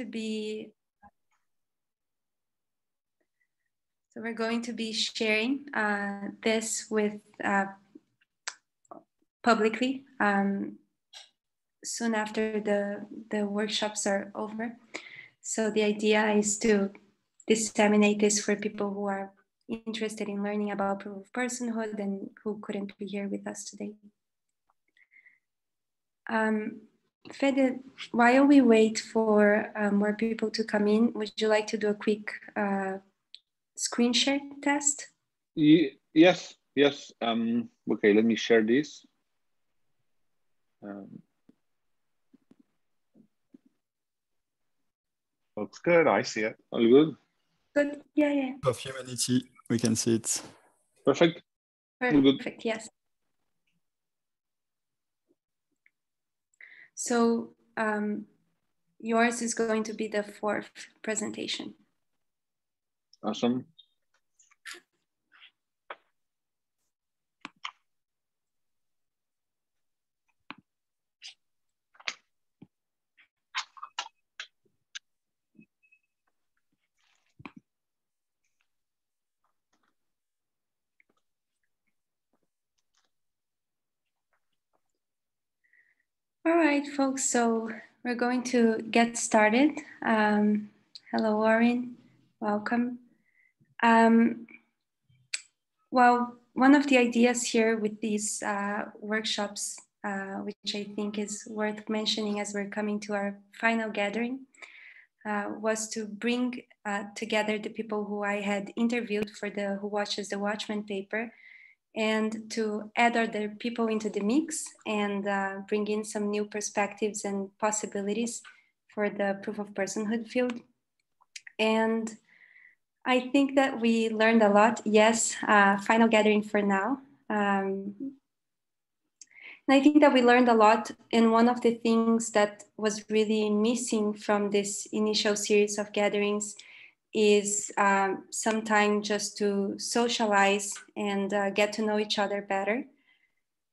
be sharing this with publicly soon after the workshops are over. So the idea is to disseminate this for people who are interested in learning about proof of personhood and who couldn't be here with us today. Fede, while we wait for more people to come in, would you like to do a quick screen share test? Yes. Okay, let me share this. Looks good. I see it. All good? Good. Yeah. Of Humanity, we can see it. Perfect. Perfect. Yes. So yours is going to be the 4th presentation. Awesome. All right, folks, so we're going to get started. Hello, Warren, welcome. Well, one of the ideas here with these workshops, which I think is worth mentioning as we're coming to our final gathering, was to bring together the people who I had interviewed for the Who Watches the Watchman paper, and to add other people into the mix and bring in some new perspectives and possibilities for the proof of personhood field. And I think that we learned a lot. Yes, final gathering for now. And I think that we learned a lot. And one of the things that was really missing from this initial series of gatherings is some time just to socialize and get to know each other better.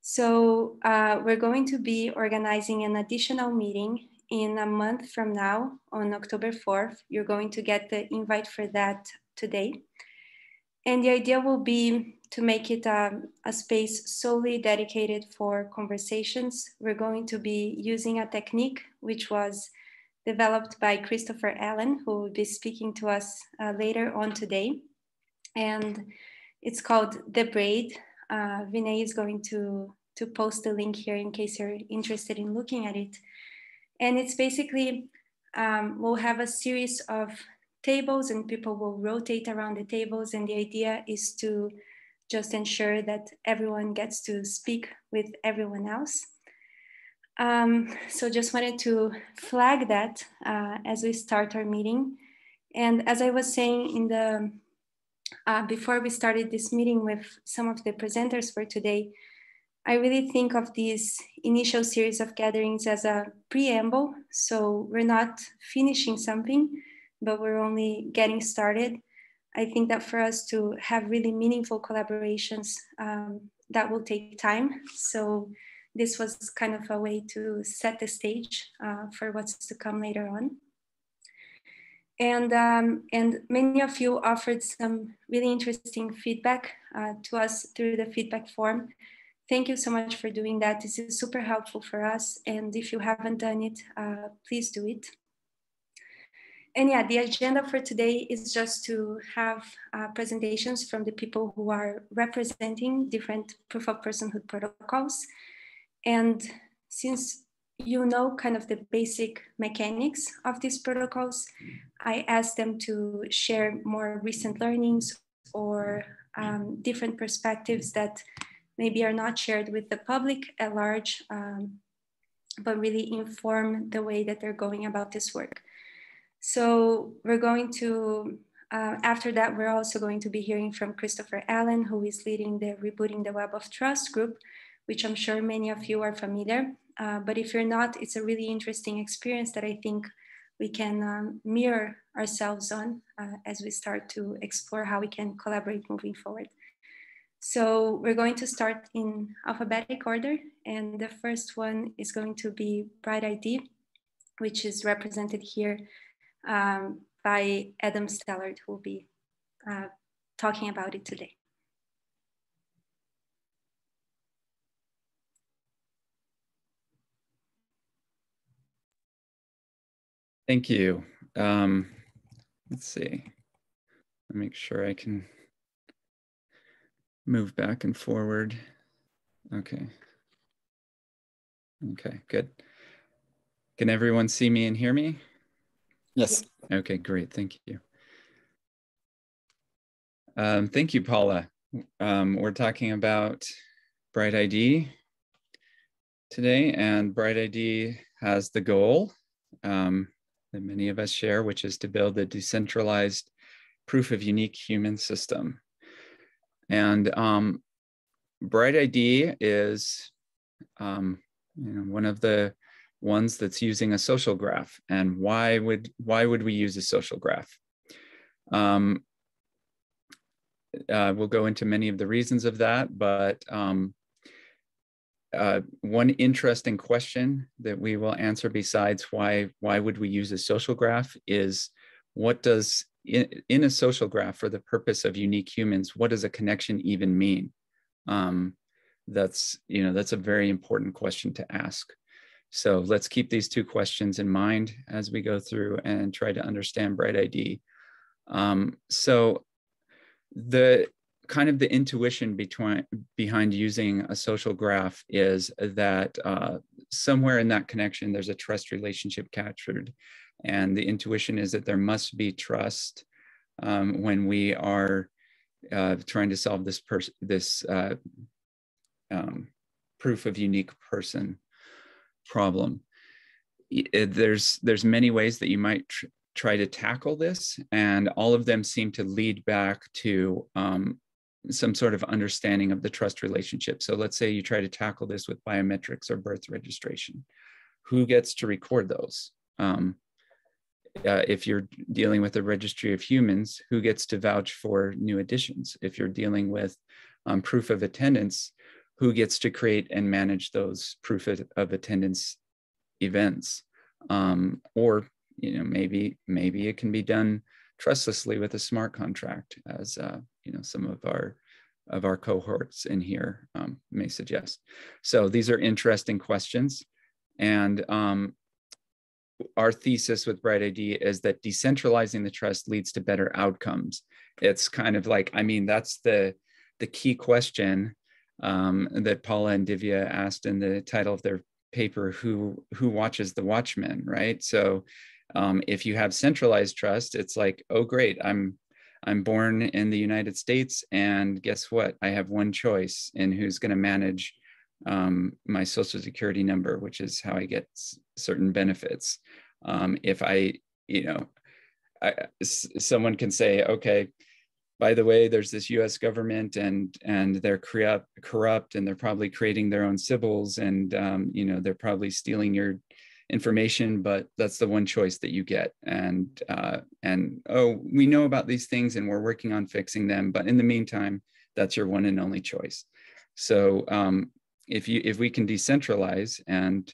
So we're going to be organizing an additional meeting in a month from now on October 4th. You're going to get the invite for that today. And the idea will be to make it a space solely dedicated for conversations. We're going to be using a technique which was developed by Christopher Allen, who will be speaking to us later on today. And it's called The Braid. Vinay is going to post the link here in case you're interested in looking at it. And it's basically, we'll have a series of tables and people will rotate around the tables. And the idea is to just ensure that everyone gets to speak with everyone else. So just wanted to flag that as we start our meeting. And as I was saying in the before we started this meeting with some of the presenters for today, I really think of these initial series of gatherings as a preamble. So we're not finishing something, but we're only getting started. I think that for us to have really meaningful collaborations, that will take time. So this was kind of a way to set the stage for what's to come later on. And many of you offered some really interesting feedback to us through the feedback form. Thank you so much for doing that. This is super helpful for us. And if you haven't done it, please do it. And yeah, the agenda for today is just to have presentations from the people who are representing different proof of personhood protocols. And since you know kind of the basic mechanics of these protocols, I asked them to share more recent learnings or different perspectives that maybe are not shared with the public at large, but really inform the way that they're going about this work. So we're going to, after that, we're also going to be hearing from Christopher Allen, who is leading the Rebooting the Web of Trust group, which I'm sure many of you are familiar. But if you're not, it's a really interesting experience that I think we can mirror ourselves on as we start to explore how we can collaborate moving forward. So we're going to start in alphabetic order. And the first one is going to be Bright ID, which is represented here by Adam Stellard, who will be talking about it today. Thank you. Let's see. Let me make sure I can move back and forward. Okay. Okay, good. Can everyone see me and hear me? Yes. Okay, great. Thank you. Thank you, Paula. We're talking about Bright ID today, and Bright ID has the goal that many of us share, which is to build a decentralized proof of unique human system. And Bright ID is one of the ones that's using a social graph. And why would we use a social graph? We'll go into many of the reasons of that, but one interesting question that we will answer besides why would we use a social graph is, what does, in a social graph for the purpose of unique humans, what does a connection even mean? That's a very important question to ask. So let's keep these two questions in mind as we go through and try to understand Bright ID. So the kind of the intuition behind using a social graph is that somewhere in that connection, there's a trust relationship captured. And the intuition is that there must be trust when we are trying to solve this proof of unique person problem. There's many ways that you might try to tackle this, and all of them seem to lead back to some sort of understanding of the trust relationship. So let's say you try to tackle this with biometrics or birth registration. Who gets to record those? If you're dealing with a registry of humans, who gets to vouch for new additions? If you're dealing with proof of attendance, who gets to create and manage those proof of attendance events? Or maybe it can be done trustlessly with a smart contract, as some of our cohorts in here may suggest. So these are interesting questions, and our thesis with Bright ID is that decentralizing the trust leads to better outcomes. It's kind of like, that's the key question that Paula and Divya asked in the title of their paper, who watches the watchmen, right? So if you have centralized trust, it's like, oh great, I'm born in the United States, and guess what? I have one choice in who's going to manage my social security number, which is how I get certain benefits. If someone can say, okay, by the way, there's this US government and they're corrupt, and they're probably creating their own Sibyls, and they're probably stealing your information, but that's the one choice that you get. And oh, we know about these things and we're working on fixing them, but in the meantime, that's your one and only choice. So if we can decentralize and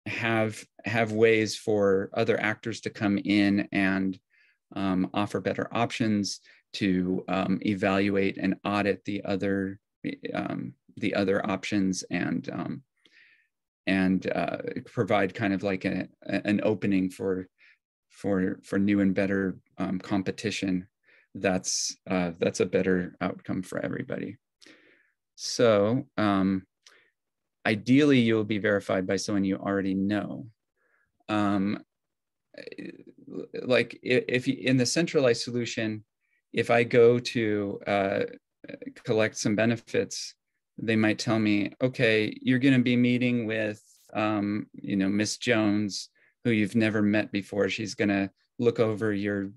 have ways for other actors to come in and offer better options, to evaluate and audit the other options, and provide kind of like an opening for new and better competition, that's a better outcome for everybody. So ideally, you'll be verified by someone you already know. Like if you, in the centralized solution, if I go to collect some benefits, they might tell me, okay, you're going to be meeting with Miss Jones, who you've never met before. She's going to look over your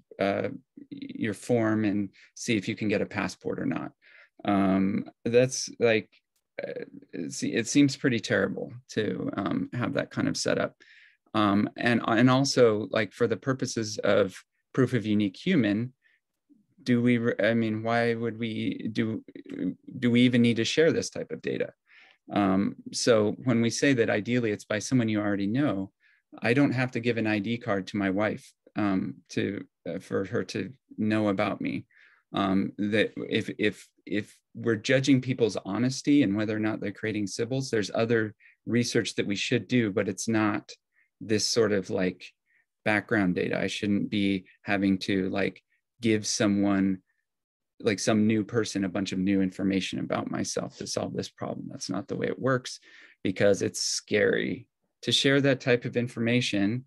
form and see if you can get a passport or not. That's like, it seems pretty terrible to have that kind of setup. And also, like, for the purposes of proof of unique human, why would we do we even need to share this type of data? So when we say that ideally it's by someone you already know, I don't have to give an ID card to my wife for her to know about me. That if we're judging people's honesty and whether or not they're creating Sybils, there's other research that we should do, but it's not this sort of like background data. I shouldn't be having to like give someone, like some new person, a bunch of new information about myself to solve this problem. That's not the way it works, because it's scary to share that type of information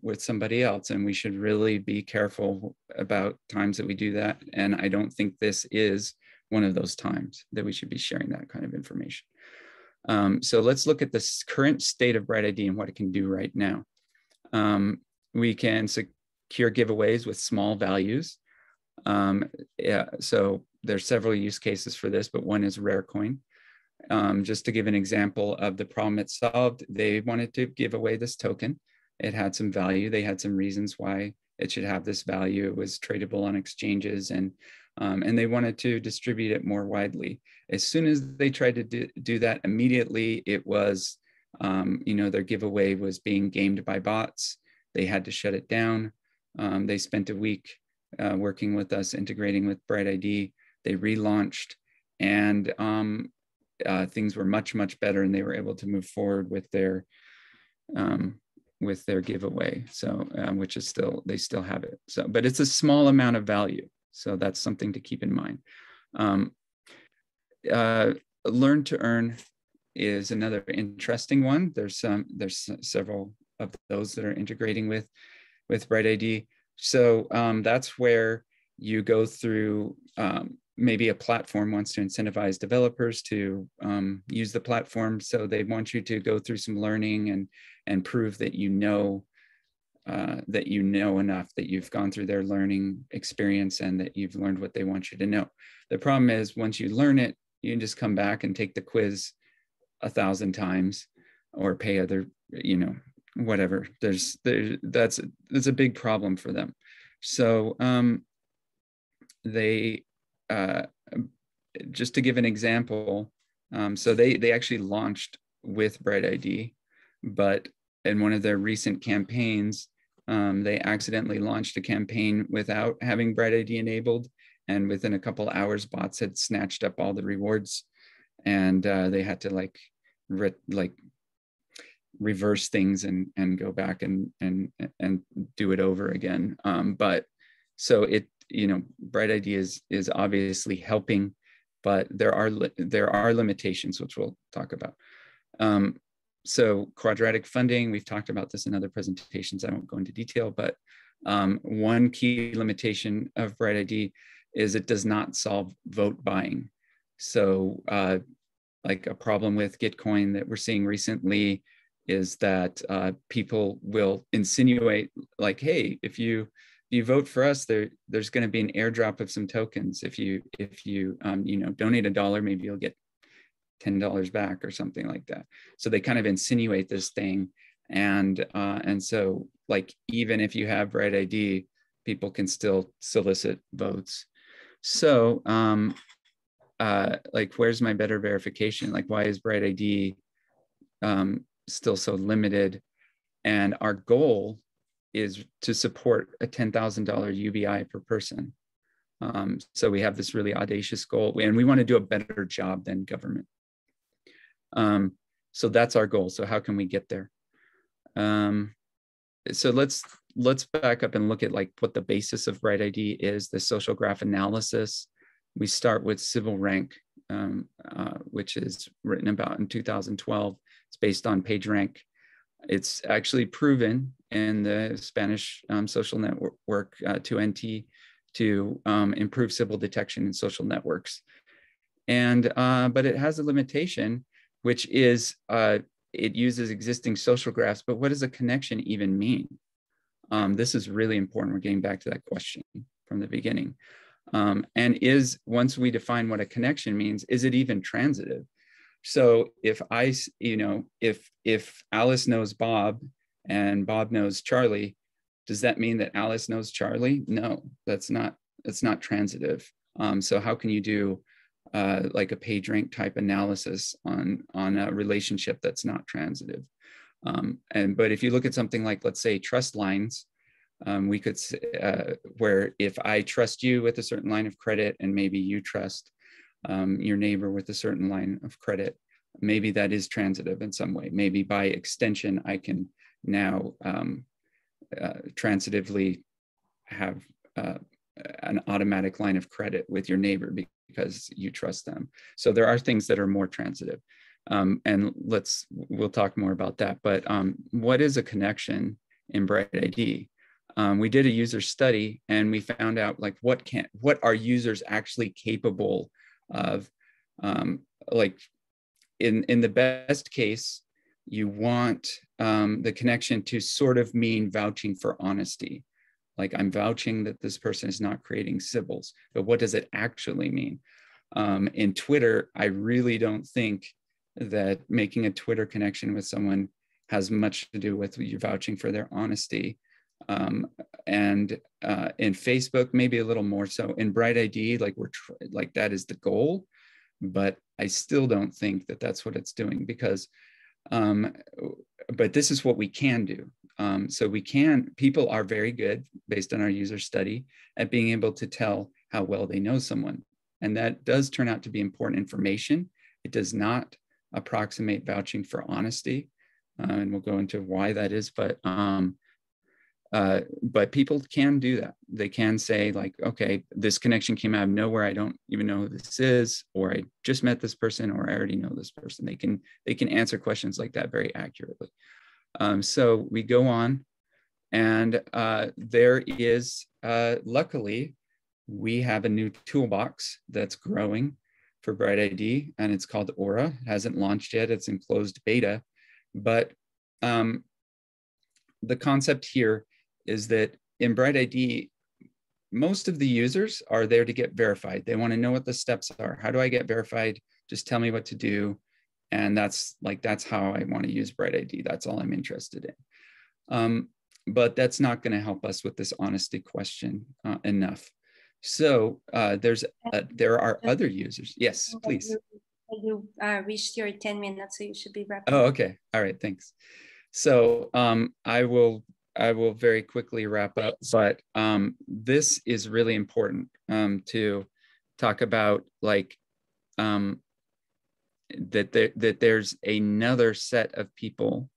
with somebody else. And we should really be careful about times that we do that. And I don't think this is one of those times that we should be sharing that kind of information. So let's look at the current state of Bright ID and what it can do right now. We can secure giveaways with small values. So there's several use cases for this, but one is Rarecoin. Just to give an example of the problem it solved, they wanted to give away this token. It had some value. They had some reasons why it should have this value. It was tradable on exchanges, and they wanted to distribute it more widely. As soon as they tried to do that, immediately it was, their giveaway was being gamed by bots. They had to shut it down. They spent a week working with us, integrating with Bright ID. They relaunched, and things were much, much better, and they were able to move forward with their giveaway. So, which is they still have it. So, but it's a small amount of value. So that's something to keep in mind. Learn to earn is another interesting one. There's several of those that are integrating with Bright ID. So that's where you go through, maybe a platform wants to incentivize developers to use the platform. So they want you to go through some learning and prove that you know enough, that you've gone through their learning experience and that you've learned what they want you to know. The problem is, once you learn it, you can just come back and take the quiz 1,000 times or pay other, whatever. That's a big problem for them. So they, just to give an example, so they actually launched with Bright ID, but in one of their recent campaigns, they accidentally launched a campaign without having Bright ID enabled, and within a couple hours, bots had snatched up all the rewards, and they had to reverse things and go back and do it over again. But so Bright ID is obviously helping, but there are limitations, which we'll talk about. So quadratic funding, we've talked about this in other presentations. I won't go into detail, but one key limitation of Bright ID is it does not solve vote buying. So like a problem with Gitcoin that we're seeing recently is that people will insinuate like, hey, if you vote for us, there's going to be an airdrop of some tokens. If you donate $1, maybe you'll get $10 back or something like that. So they kind of insinuate this thing, and so like even if you have Bright ID, people can still solicit votes. So like, where's my better verification? Like, why is Bright ID still so limited? And our goal is to support a $10,000 UBI per person. So we have this really audacious goal, and we want to do a better job than government. So that's our goal. So how can we get there? So let's back up and look at like what the basis of Bright ID is, the social graph analysis. We start with Sybil rank, which is written about in 2012. It's based on PageRank. It's actually proven in the Spanish social network 2NT to improve Sybil detection in social networks. And but it has a limitation, which is it uses existing social graphs. But what does a connection even mean? This is really important. We're getting back to that question from the beginning. And once we define what a connection means, is it even transitive? So if if Alice knows Bob and Bob knows Charlie, does that mean that Alice knows Charlie? No, that's not transitive. So how can you do like a PageRank type analysis on a relationship that's not transitive? But if you look at something like, let's say, trust lines, we could, where if I trust you with a certain line of credit and maybe you trust your neighbor with a certain line of credit, maybe that is transitive in some way. Maybe by extension, I can now transitively have an automatic line of credit with your neighbor because you trust them. So there are things that are more transitive. And we'll talk more about that. But what is a connection in Bright ID? We did a user study and we found out like what are users actually capable of. Like in the best case, you want the connection to sort of mean vouching for honesty. Like I'm vouching that this person is not creating symbols, but what does it actually mean? In Twitter, I really don't think that making a Twitter connection with someone has much to do with you vouching for their honesty. And in Facebook, maybe a little more so. In Bright ID, like like that is the goal, but I still don't think that that's what it's doing because, but this is what we can do. So people are very good based on our user study at being able to tell how well they know someone. And that does turn out to be important information. It does not approximate vouching for honesty. And we'll go into why that is, but people can do that. They can say like, okay, this connection came out of nowhere. I don't even know who this is, or I just met this person, or I already know this person. They can answer questions like that very accurately. So we go on, and there is, luckily, we have a new toolbox that's growing for Bright ID, and it's called Aura. It hasn't launched yet. It's in closed beta, but the concept here is that in Bright ID, most of the users are there to get verified. They want to know what the steps are. How do I get verified? Just tell me what to do. And that's how I want to use Bright ID. That's all I'm interested in. But that's not going to help us with this honesty question enough. So there are other users. Yes, please. You reached your 10 minutes, so you should be wrapping. Oh, okay. All right, thanks. So I will very quickly wrap up, but this is really important to talk about, like that there's another set of people.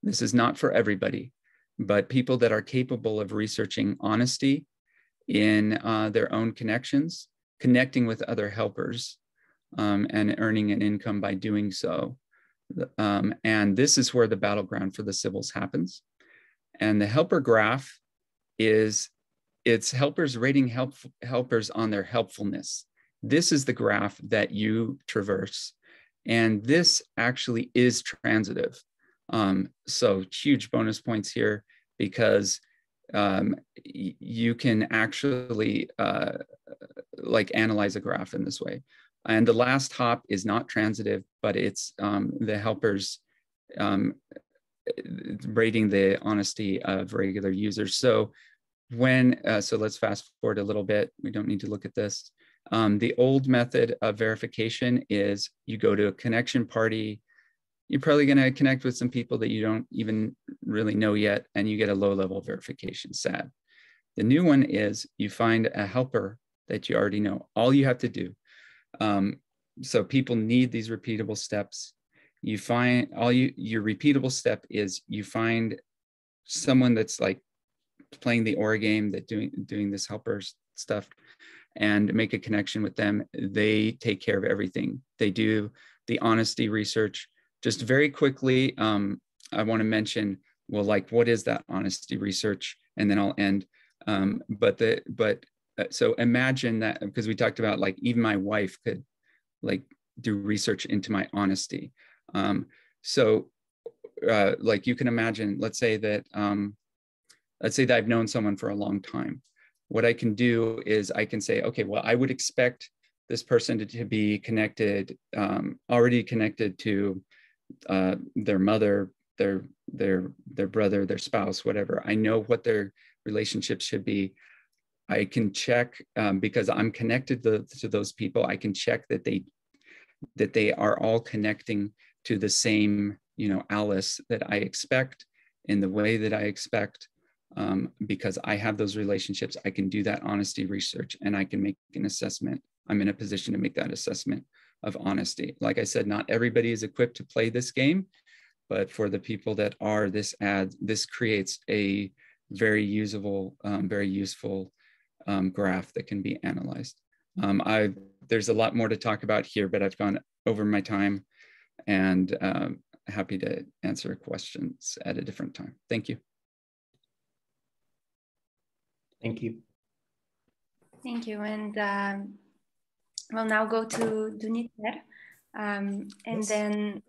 This is not for everybody, but people that are capable of researching honesty in their own connections, connecting with other helpers, and earning an income by doing so. And this is where the battleground for the Sybils happens. And the helper graph it's helpers rating helpers on their helpfulness. This is the graph that you traverse. And this actually is transitive. So huge bonus points here because you can actually like analyze a graph in this way. And the last hop is not transitive, but it's the helpers rating the honesty of regular users. So so let's fast forward a little bit. We don't need to look at this. The old method of verification is you go to a connection party. You're probably going to connect with some people that you don't even really know yet, and you get a low-level verification, SAD. The new one is you find a helper that you already know. All you have to do. So people need these repeatable steps. You find your repeatable step is you find someone that's like playing the Aura game, that doing this helper stuff, and make a connection with them. They take care of everything. They do the honesty research. Just very quickly, I want to mention, well, like, what is that honesty research? And then I'll end. So imagine that, because we talked about like even my wife could like do research into my honesty. Like you can imagine, let's say that I've known someone for a long time. What I can do is I can say, okay, well, I would expect this person to be connected, already connected to their mother, their brother, their spouse, whatever. I know what their relationship should be. I can check because I'm connected to those people. I can check that they are all connecting to the same Alice that I expect in the way that I expect, because I have those relationships. I can do that honesty research and I can make an assessment. I'm in a position to make that assessment of honesty. Like I said, not everybody is equipped to play this game, but for the people that are, this creates a very usable, very useful graph that can be analyzed. There's a lot more to talk about here, but I've gone over my time, and happy to answer questions at a different time. Thank you. Thank you. Thank you. And we'll now go to Duniter. And yes. Then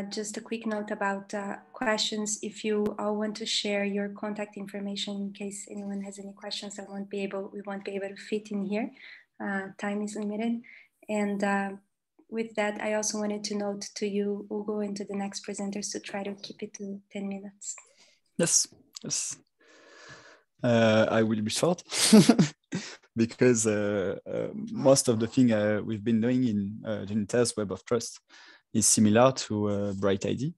just a quick note about questions. If you all want to share your contact information in case anyone has any questions that we won't be able to fit in here. Time is limited. And with that, I also wanted to note to you, Hugo, and to the next presenters to try to keep it to 10 minutes. Yes. I will be short because most of the thing we've been doing in Untitled Web of Trust is similar to Bright ID,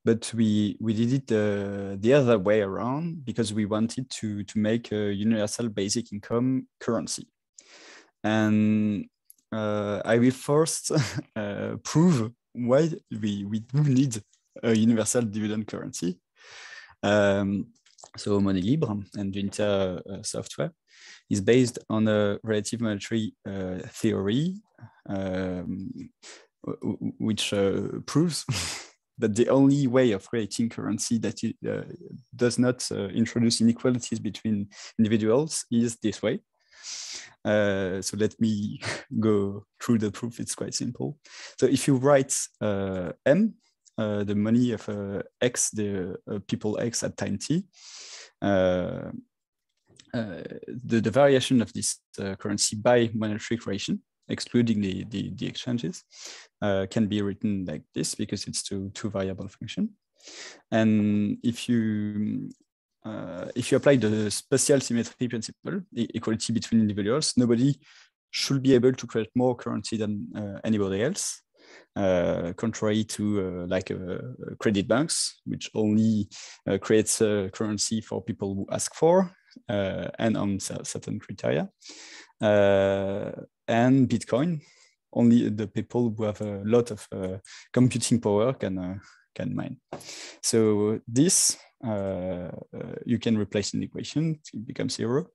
but we did it the other way around because we wanted to make a universal basic income currency. And I will first prove why we do need a universal dividend currency. So Money Libre and Untitled software is based on a relative monetary theory, which proves that the only way of creating currency that does not introduce inequalities between individuals is this way. So let me go through the proof. It's quite simple. So if you write M, the money of X, the people X at time T, the variation of this currency by monetary creation, excluding the exchanges, can be written like this because it's two variable function. And if you apply the spatial symmetry principle, equality between individuals, nobody should be able to create more currency than anybody else. Contrary to credit banks, which only creates currency for people who ask for and on certain criteria. And Bitcoin, only the people who have a lot of computing power can mine. So this you can replace in the equation, it becomes 0.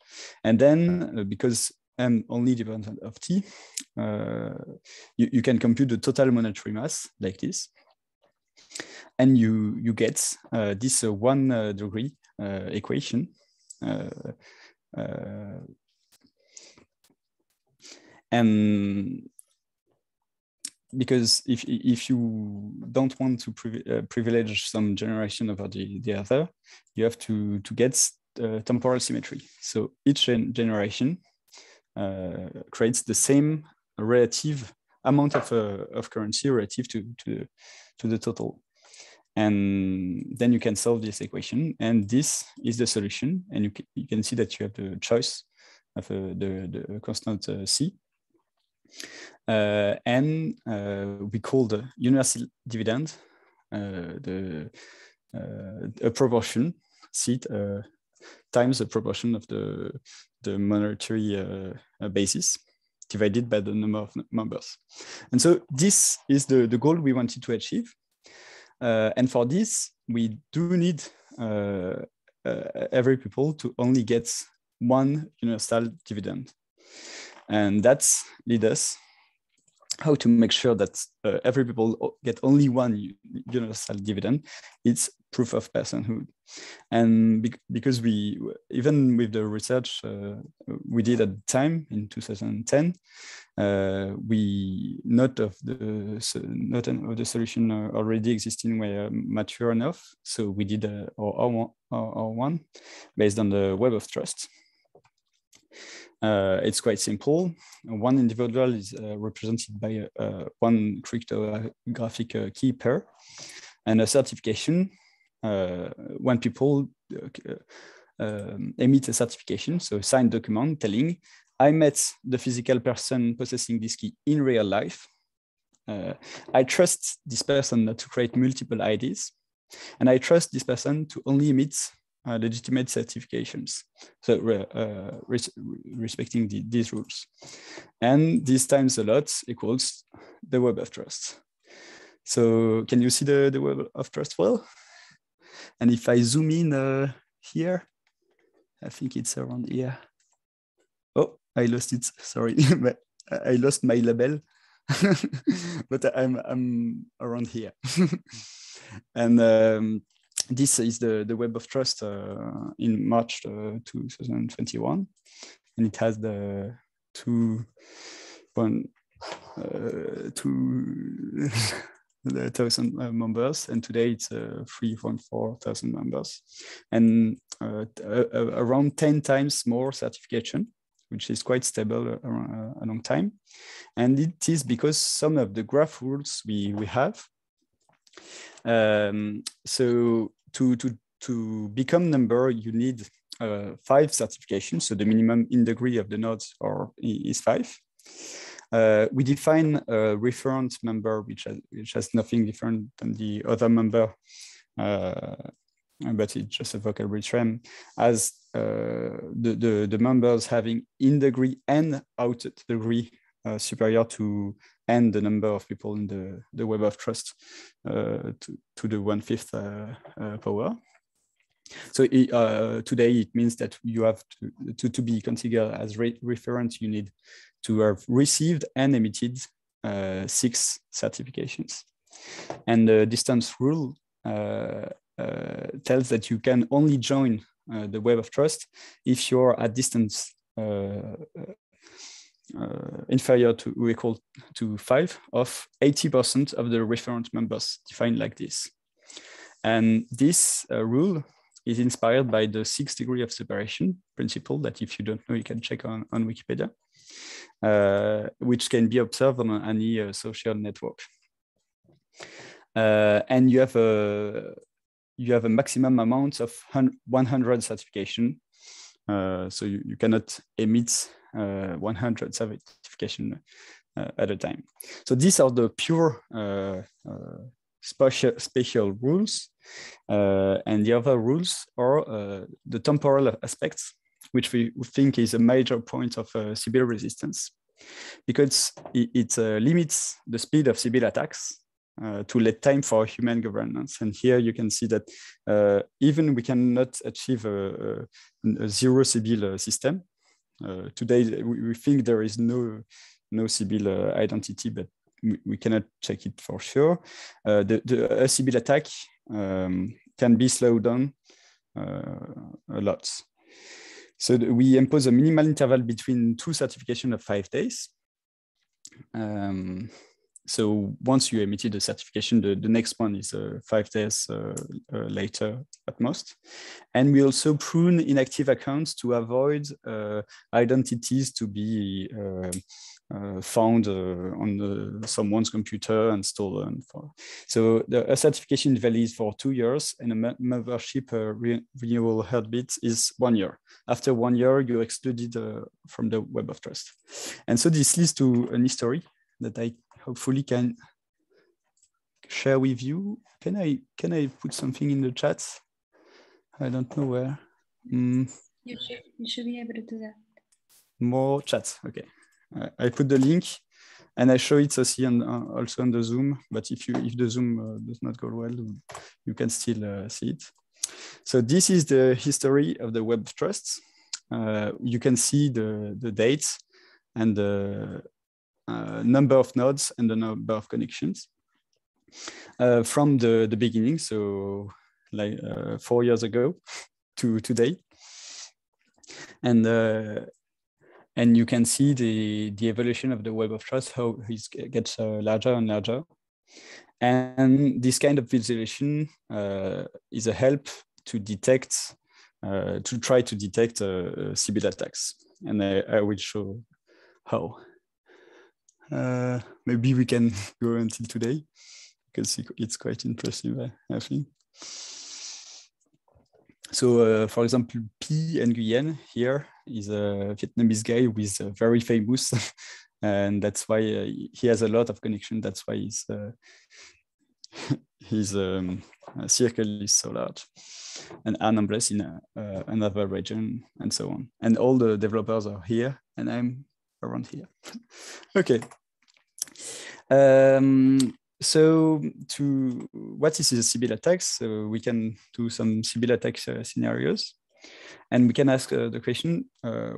And then because M only dependent of T, you can compute the total monetary mass like this. And you get this 1 degree equation. And because if you don't want to privilege some generation over the other, you have to get temporal symmetry. So each generation creates the same relative amount of currency relative to the total. And then you can solve this equation. And this is the solution. And you can see that you have the choice of the constant C. And we call the universal dividend a proportion, C times the proportion of the monetary basis divided by the number of members. And so this is the goal we wanted to achieve. And for this, we do need every people to only get 1 universal dividend. And that's lead us how to make sure that every people get only 1 universal dividend. It's proof of personhood. And because we, even with the research we did at the time in 2010, we not of the solution already existing were mature enough. So we did our one based on the Web of Trust. It's quite simple. One individual is represented by one cryptographic key pair, and a certification when people emit a certification, so a signed document telling I met the physical person possessing this key in real life, I trust this person not to create multiple IDs, and I trust this person to only emit legitimate certifications, so respecting these rules. And this times a lot equals the Web of Trust. So can you see the Web of Trust well? And if I zoom in here, I think it's around here. Oh, I lost it, sorry. I lost my label, but I'm around here. And this is the Web of Trust in March 2021, and it has the 2,000 members, and today it's 3,400 members, and around 10 times more certification, which is quite stable a long time. And it is because some of the graph rules we have. So to become member, you need 5 certifications. So the minimum in degree of the nodes is 5. We define a reference member, which has nothing different than the other member, but it's just a vocabulary term, as the members having in degree and out degree superior to and the number of people in the Web of Trust to the 1/5 power. So today it means that you have to be considered as reference, you need to have received and emitted 6 certifications. And the distance rule tells that you can only join the Web of Trust if you're at distance inferior to or equal to 5 of 80% of the reference members, defined like this. And this rule is inspired by the 6 degree of separation principle that, if you don't know, you can check on Wikipedia, which can be observed on any social network. And you have a maximum amount of 100 certification. So you cannot emit 100 certification at a time. So these are the pure spatial rules. And the other rules are the temporal aspects, which we think is a major point of Sybil resistance, because it limits the speed of Sybil attacks to let time for human governance. And here you can see that even we cannot achieve a zero Sybil system. Today, we think there is no Sybil identity, but we cannot check it for sure. A Sybil attack can be slowed down a lot. So we impose a minimal interval between 2 certifications of 5 days. So once you emitted a certification, the next one is 5 days later at most. And we also prune inactive accounts to avoid identities to be found on someone's computer and stolen. So a certification is valid for 2 years, and a membership renewal heartbeat is 1 year. After 1 year, you're excluded from the Web of Trust. And so this leads to an history that I hopefully can share with you. Can I put something in the chat? I don't know where. You should be able to do that. More chats, okay. I put the link and I show it also on the Zoom, but if the Zoom does not go well, you can still see it. So this is the history of the Web of Trust. You can see the dates and the number of nodes and the number of connections from the beginning, so like 4 years ago to today. And you can see the evolution of the Web of Trust, how it gets larger and larger. And this kind of visualization is a help to detect, to try to detect Sybil attacks. And I will show how. Maybe we can go until today, because it's quite impressive, I think. So, for example, P Nguyen here is a Vietnamese guy with a very famous and that's why he has a lot of connection. That's why his circle is so large, and Arnhem is in another region, and so on. And all the developers are here, and I'm around here. Okay. So what is a Sybil attack? So we can do some Sybil attack scenarios, and we can ask the question,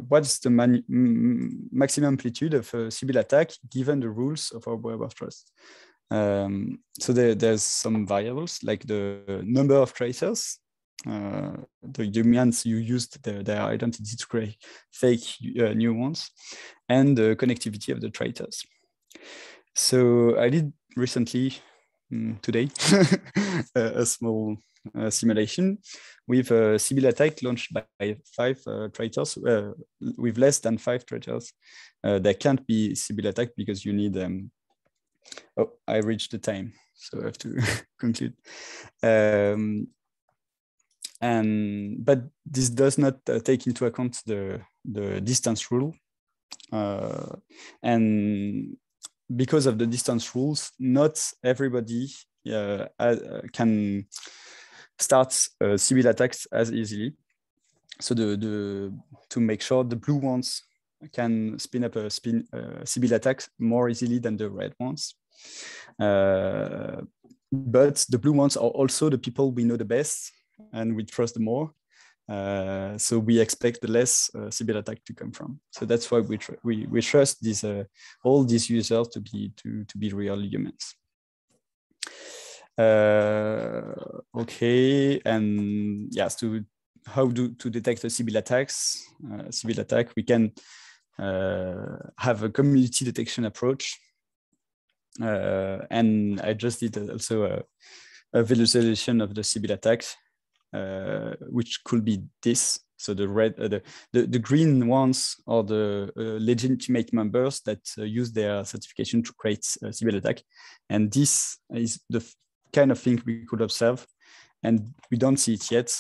what's the maximum amplitude of a Sybil attack given the rules of our web of trust? So there's some variables like the number of tracers, the humans you used their identity to create fake new ones, and the connectivity of the traitors. So I did recently, today, a small simulation with a Sybil attack launched by 5 traitors, with less than 5 traitors. There can't be Sybil attack because you need, oh, I reached the time, so I have to conclude. But this does not take into account the distance rule. And because of the distance rules, not everybody can start Sybil attacks as easily. So to make sure the blue ones can spin up a Sybil attack more easily than the red ones. But the blue ones are also the people we know the best and we trust the more. So we expect the less Sybil attack to come from. So that's why we trust these all these users to be real humans. Okay, and yes, to detect a Sybil attack, we can have a community detection approach. And I just did also a visualization of the Sybil attacks. Which could be this. So the red, the green ones are the legitimate members that use their certification to create a Sybil attack, and this is the kind of thing we could observe, and we don't see it yet.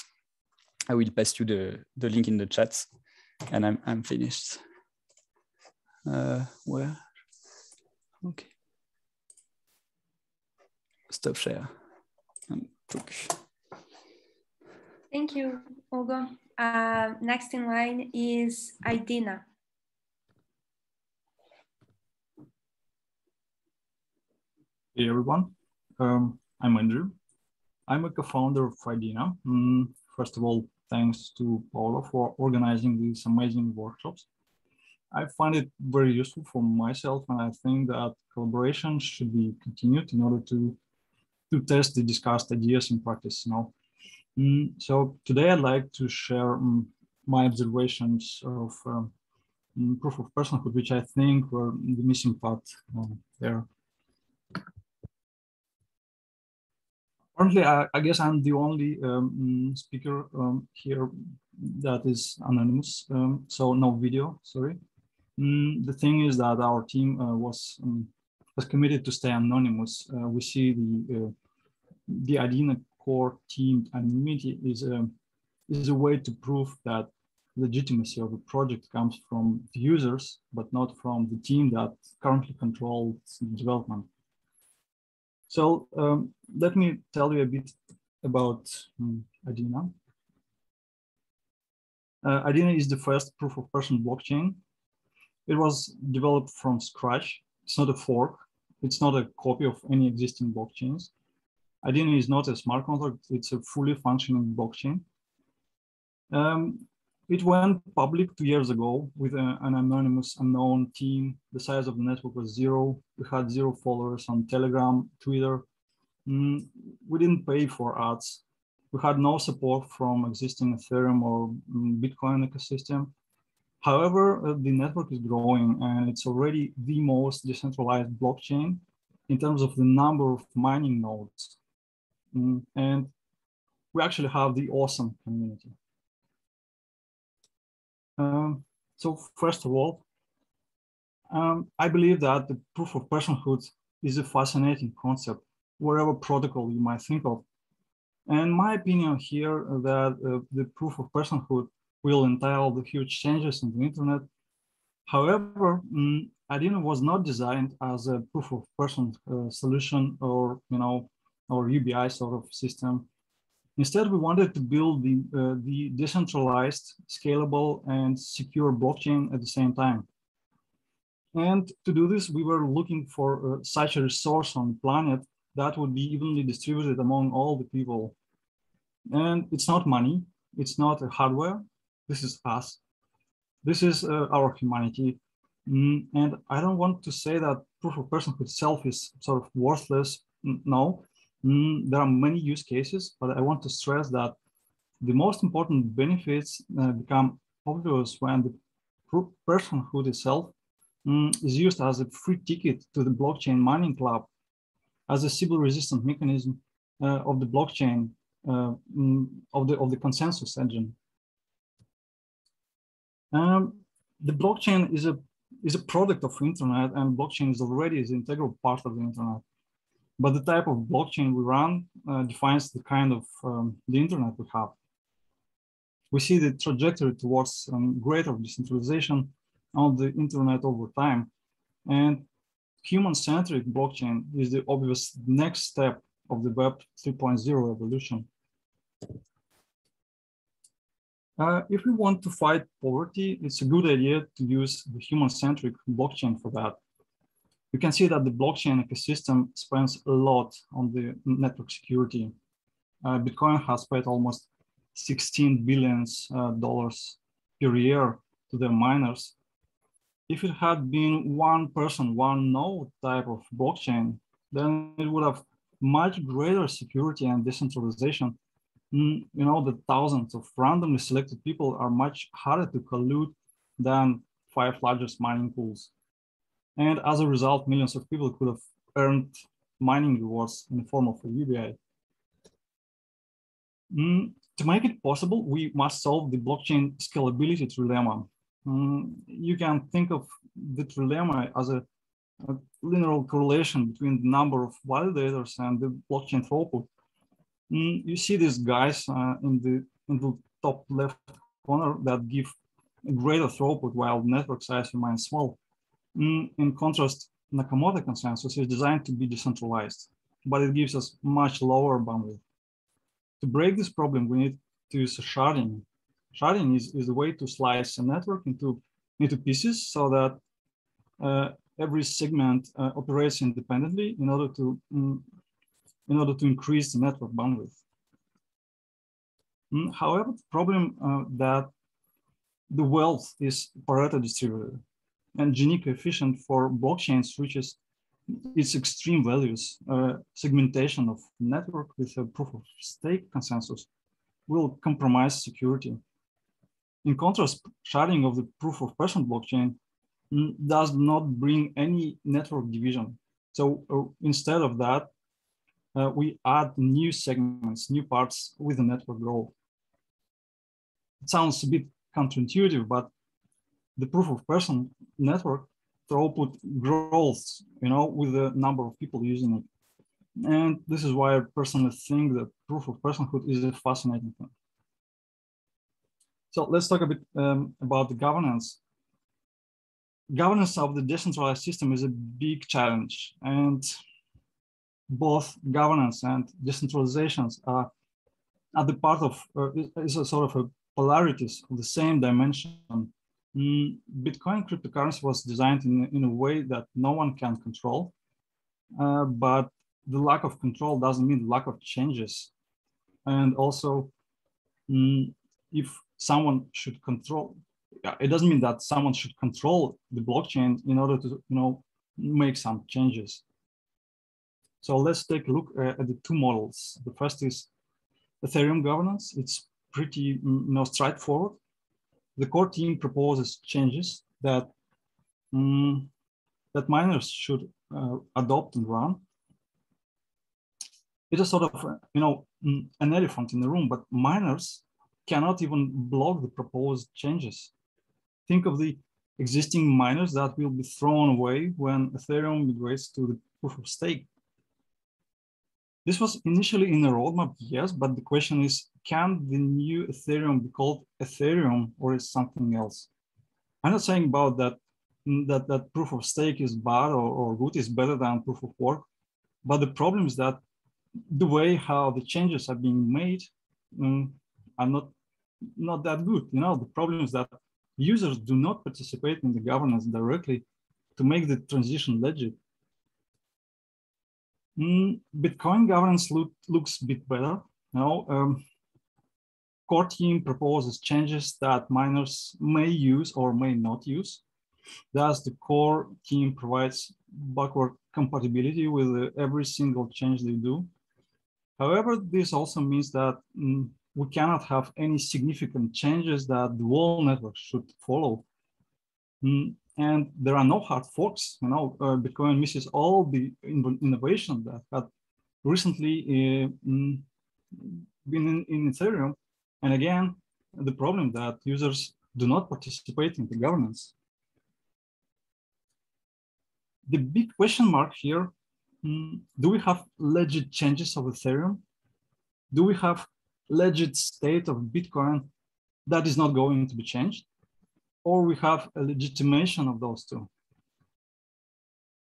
I will pass you the link in the chat, and I'm finished. Where? Okay. Stop share. Thank you, Hugo. Next in line is Idina. Hey everyone, I'm Andrew. I'm a co-founder of Idina. First of all, thanks to Paolo for organizing these amazing workshops. I find it very useful for myself, and I think that collaboration should be continued in order to test the discussed ideas in practice. So today I'd like to share my observations of proof of personhood, which I think were the missing part there. Currently, I guess I'm the only speaker here that is anonymous, so no video, sorry. The thing is that our team was committed to stay anonymous. We see the Idina core team anonymity is a way to prove that legitimacy of the project comes from the users, but not from the team that currently controls the development. So let me tell you a bit about Idina. Idina is the first proof of person blockchain. It was developed from scratch. It's not a fork. It's not a copy of any existing blockchains. Idina is not a smart contract. It's a fully functioning blockchain. It went public 2 years ago with an anonymous, unknown team. The size of the network was 0. We had 0 followers on Telegram, Twitter. We didn't pay for ads. We had no support from existing Ethereum or Bitcoin ecosystem. However, the network is growing, and it's already the most decentralized blockchain in terms of the number of mining nodes. And we actually have the awesome community. So first of all, I believe that the proof of personhood is a fascinating concept, whatever protocol you might think of. And my opinion here that the proof of personhood will entail the huge changes in the internet. However, Identifier was not designed as a proof of person solution or or UBI sort of system. Instead, we wanted to build the decentralized, scalable, and secure blockchain at the same time. And to do this, we were looking for such a resource on the planet that would be evenly distributed among all the people. And it's not money, it's not hardware, this is us. This is our humanity. And I don't want to say that proof of personhood itself is sort of worthless. No, there are many use cases, but I want to stress that the most important benefits become obvious when the personhood itself is used as a free ticket to the blockchain mining club, as a Sybil-resistant mechanism of the blockchain, of the consensus engine. The blockchain is a product of the internet, and blockchain is already an integral part of the internet. But the type of blockchain we run defines the kind of the internet we have. We see the trajectory towards greater decentralization of the internet over time, and human-centric blockchain is the obvious next step of the Web 3.0 evolution. If we want to fight poverty, it's a good idea to use the human-centric blockchain for that. You can see that the blockchain ecosystem spends a lot on the network security. Bitcoin has paid almost $16 billion per year to their miners. If it had been one person, one node type of blockchain, then it would have much greater security and decentralization. The thousands of randomly selected people are much harder to collude than 5 largest mining pools. And as a result, millions of people could have earned mining rewards in the form of a UBI. To make it possible, we must solve the blockchain scalability trilemma. You can think of the trilemma as a linear correlation between the number of validators and the blockchain throughput. You see these guys in the top left corner that give a greater throughput while the network size remains small. In contrast, Nakamoto consensus is designed to be decentralized, but it gives us much lower bandwidth. To break this problem, we need to use sharding. Sharding is a way to slice a network into pieces so that every segment operates independently in order to increase the network bandwidth. However, the problem that the wealth is Pareto distributed, and Gini coefficient for blockchains reaches its extreme values. Segmentation of network with a proof of stake consensus will compromise security. In contrast, sharding of the proof of person blockchain does not bring any network division. So instead of that, we add new segments, new parts with the network growth. It sounds a bit counterintuitive, but the proof of person network throughput grows, with the number of people using it. And this is why I personally think that proof of personhood is a fascinating thing. So let's talk a bit about the governance. Governance of the decentralized system is a big challenge, and both governance and decentralizations are at the part of, is a sort of a polarities of the same dimension. Bitcoin cryptocurrency was designed in a way that no one can control, but the lack of control doesn't mean lack of changes. And also, if someone should control, it doesn't mean that someone should control the blockchain in order to make some changes. So let's take a look at the two models. The first is Ethereum governance. It's pretty straightforward. The core team proposes changes that that miners should adopt and run. It is sort of an elephant in the room, but miners cannot even block the proposed changes. Think of the existing miners that will be thrown away when Ethereum migrates to the proof of stake. This was initially in the roadmap, yes, but the question is, can the new Ethereum be called Ethereum or is something else? I'm not saying about that that proof of stake is bad or good, is better than proof of work. But the problem is that the way how the changes are being made are not that good. You know, the problem is that users do not participate in the governance directly to make the transition legit. Bitcoin governance looks a bit better. Now, core team proposes changes that miners may use or may not use. Thus, the core team provides backward compatibility with every single change they do. However, this also means that we cannot have any significant changes that the whole network should follow. And there are no hard forks. You know, Bitcoin misses all the innovation that had recently been in Ethereum. And again, the problem that users do not participate in the governance. The big question mark here, do we have legit changes of Ethereum? Do we have legit state of Bitcoin that is not going to be changed? Or we have a legitimation of those two?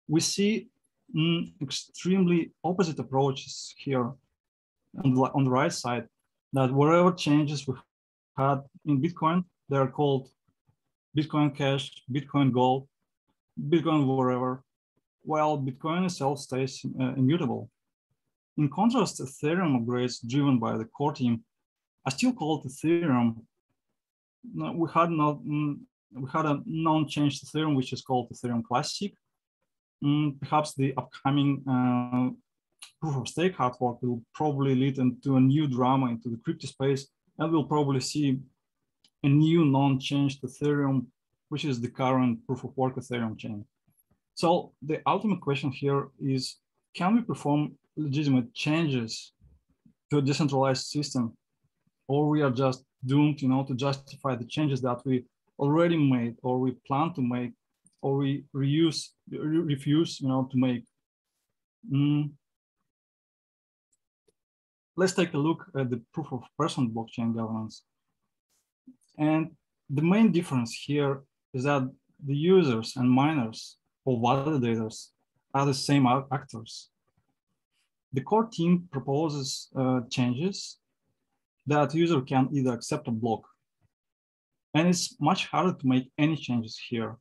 We see extremely opposite approaches here on the right side, that wherever changes we had in Bitcoin, they are called Bitcoin Cash, Bitcoin Gold, Bitcoin wherever, while Bitcoin itself stays immutable. In contrast, Ethereum upgrades driven by the core team are still called Ethereum. We had a non-changed Ethereum, which is called Ethereum Classic. Perhaps the upcoming proof of stake hard fork will probably lead into a new drama into the crypto space, and we'll probably see a new non-changed Ethereum, which is the current proof of work Ethereum chain. So the ultimate question here is, can we perform legitimate changes to a decentralized system, or we are just doomed, you know, to justify the changes that we already made, or we plan to make, or we refuse, you know, to make? Let's take a look at the proof of person blockchain governance. And the main difference here is that the users and miners or validators are the same actors. The core team proposes changes that user can either accept or block. And it's much harder to make any changes here,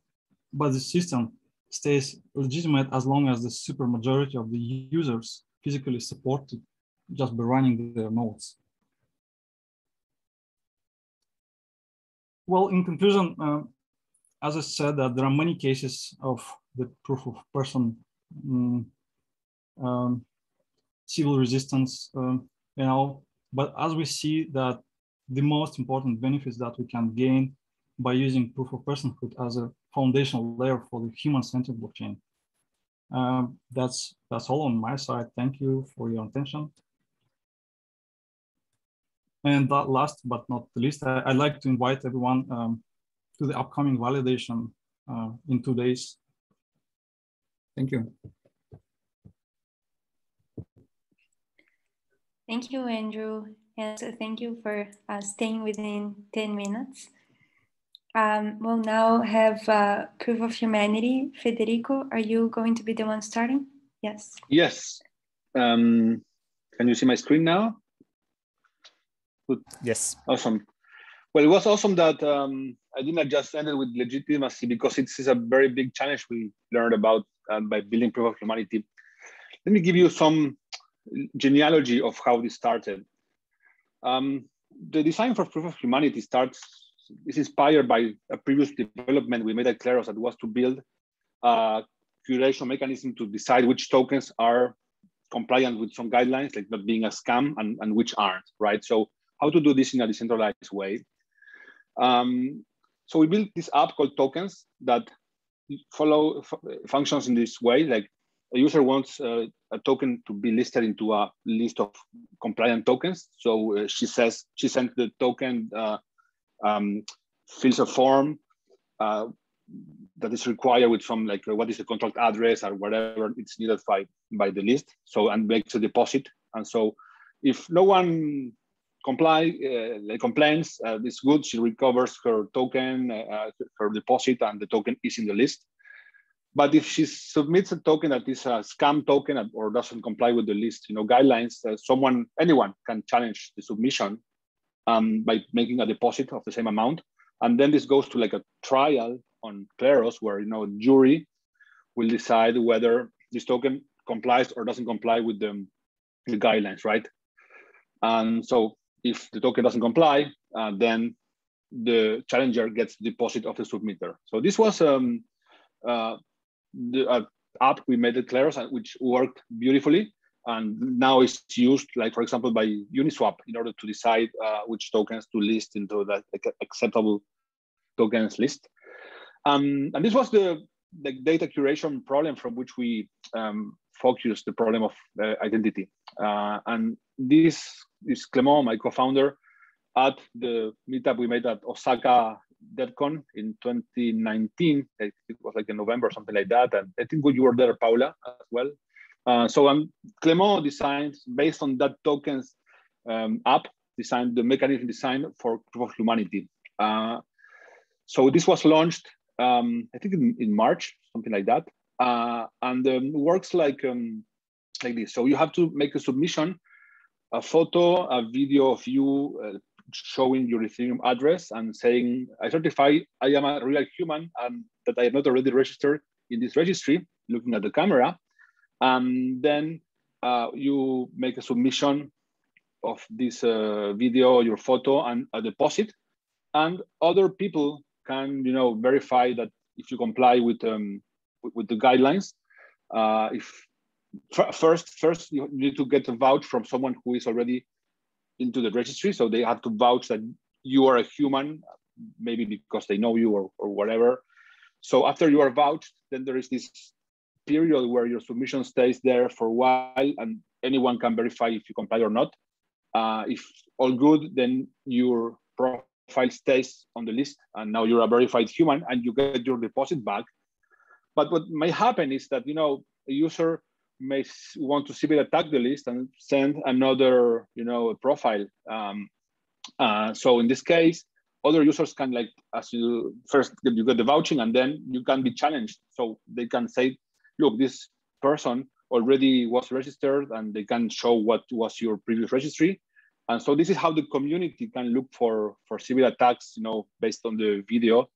but the system stays legitimate as long as the supermajority of the users physically support it just by running their nodes. Well, in conclusion, as I said, that there are many cases of the proof of person civil resistance, you know, but as we see that the most important benefits that we can gain by using proof of personhood as a foundational layer for the human-centered blockchain. That's all on my side. Thank you for your attention. And that last but not the least, I'd like to invite everyone to the upcoming validation in 2 days. Thank you. Thank you, Andrew. And thank you for staying within 10 minutes. We'll now have proof of humanity. Federico, are you going to be the one starting? Yes. Yes. Can you see my screen now? Good. Yes. Awesome. Well, it was awesome that I didn't just end it with legitimacy, because it's a very big challenge we learned about by building proof of humanity. Let me give you some genealogy of how this started. The design for proof of humanity is inspired by a previous development we made at Kleros, that was to build a curation mechanism to decide which tokens are compliant with some guidelines, like not being a scam, and which aren't, right? So how to do this in a decentralized way. So we built this app called Tokens that follow functions in this way. Like a user wants a token to be listed into a list of compliant tokens. So she sends the token, fills a form that is required with some, like what is the contract address or whatever it's needed by the list. So, and makes a deposit. And so if no one complains, it's good, she recovers her token, her deposit, and the token is in the list. But if she submits a token that is a scam token or doesn't comply with the list, guidelines, anyone can challenge the submission by making a deposit of the same amount. And then this goes to like a trial on Kleros, where a jury will decide whether this token complies or doesn't comply with the guidelines, right? And so if the token doesn't comply, then the challenger gets the deposit of the submitter. So this was the app we made at Kleros, which worked beautifully, and now it's used, like for example, by Uniswap in order to decide which tokens to list into the acceptable tokens list. And this was the data curation problem from which we focused the problem of identity. And this is Clement, my co-founder, at the meetup we made at Osaka DevCon in 2019. It was like in November or something like that. And I think you were there, Paula, as well. So Clement designed, based on that tokens app, designed the mechanism design for Proof of Humanity. So this was launched, I think in March, something like that. And works like this. So you have to make a submission, a photo, a video of you showing your Ethereum address and saying, I certify I am a real human and that I am not already registered in this registry, looking at the camera. And then you make a submission of this video, your photo, and a deposit. And other people can, verify that if you comply with the guidelines. First you need to get a vouch from someone who is already into the registry, so they have to vouch that you are a human, maybe because they know you or whatever. So after you are vouched, then there is this period where your submission stays there for a while, and anyone can verify if you comply or not. If all good, then your profile stays on the list, and now you're a verified human, and you get your deposit back. But what may happen is that a user may want to civil attack the list and send another profile. So in this case, other users can, like, as you first you get the vouching, and then you can be challenged. So they can say, look, this person already was registered, and they can show what was your previous registry. And so this is how the community can look for civil attacks, based on the video,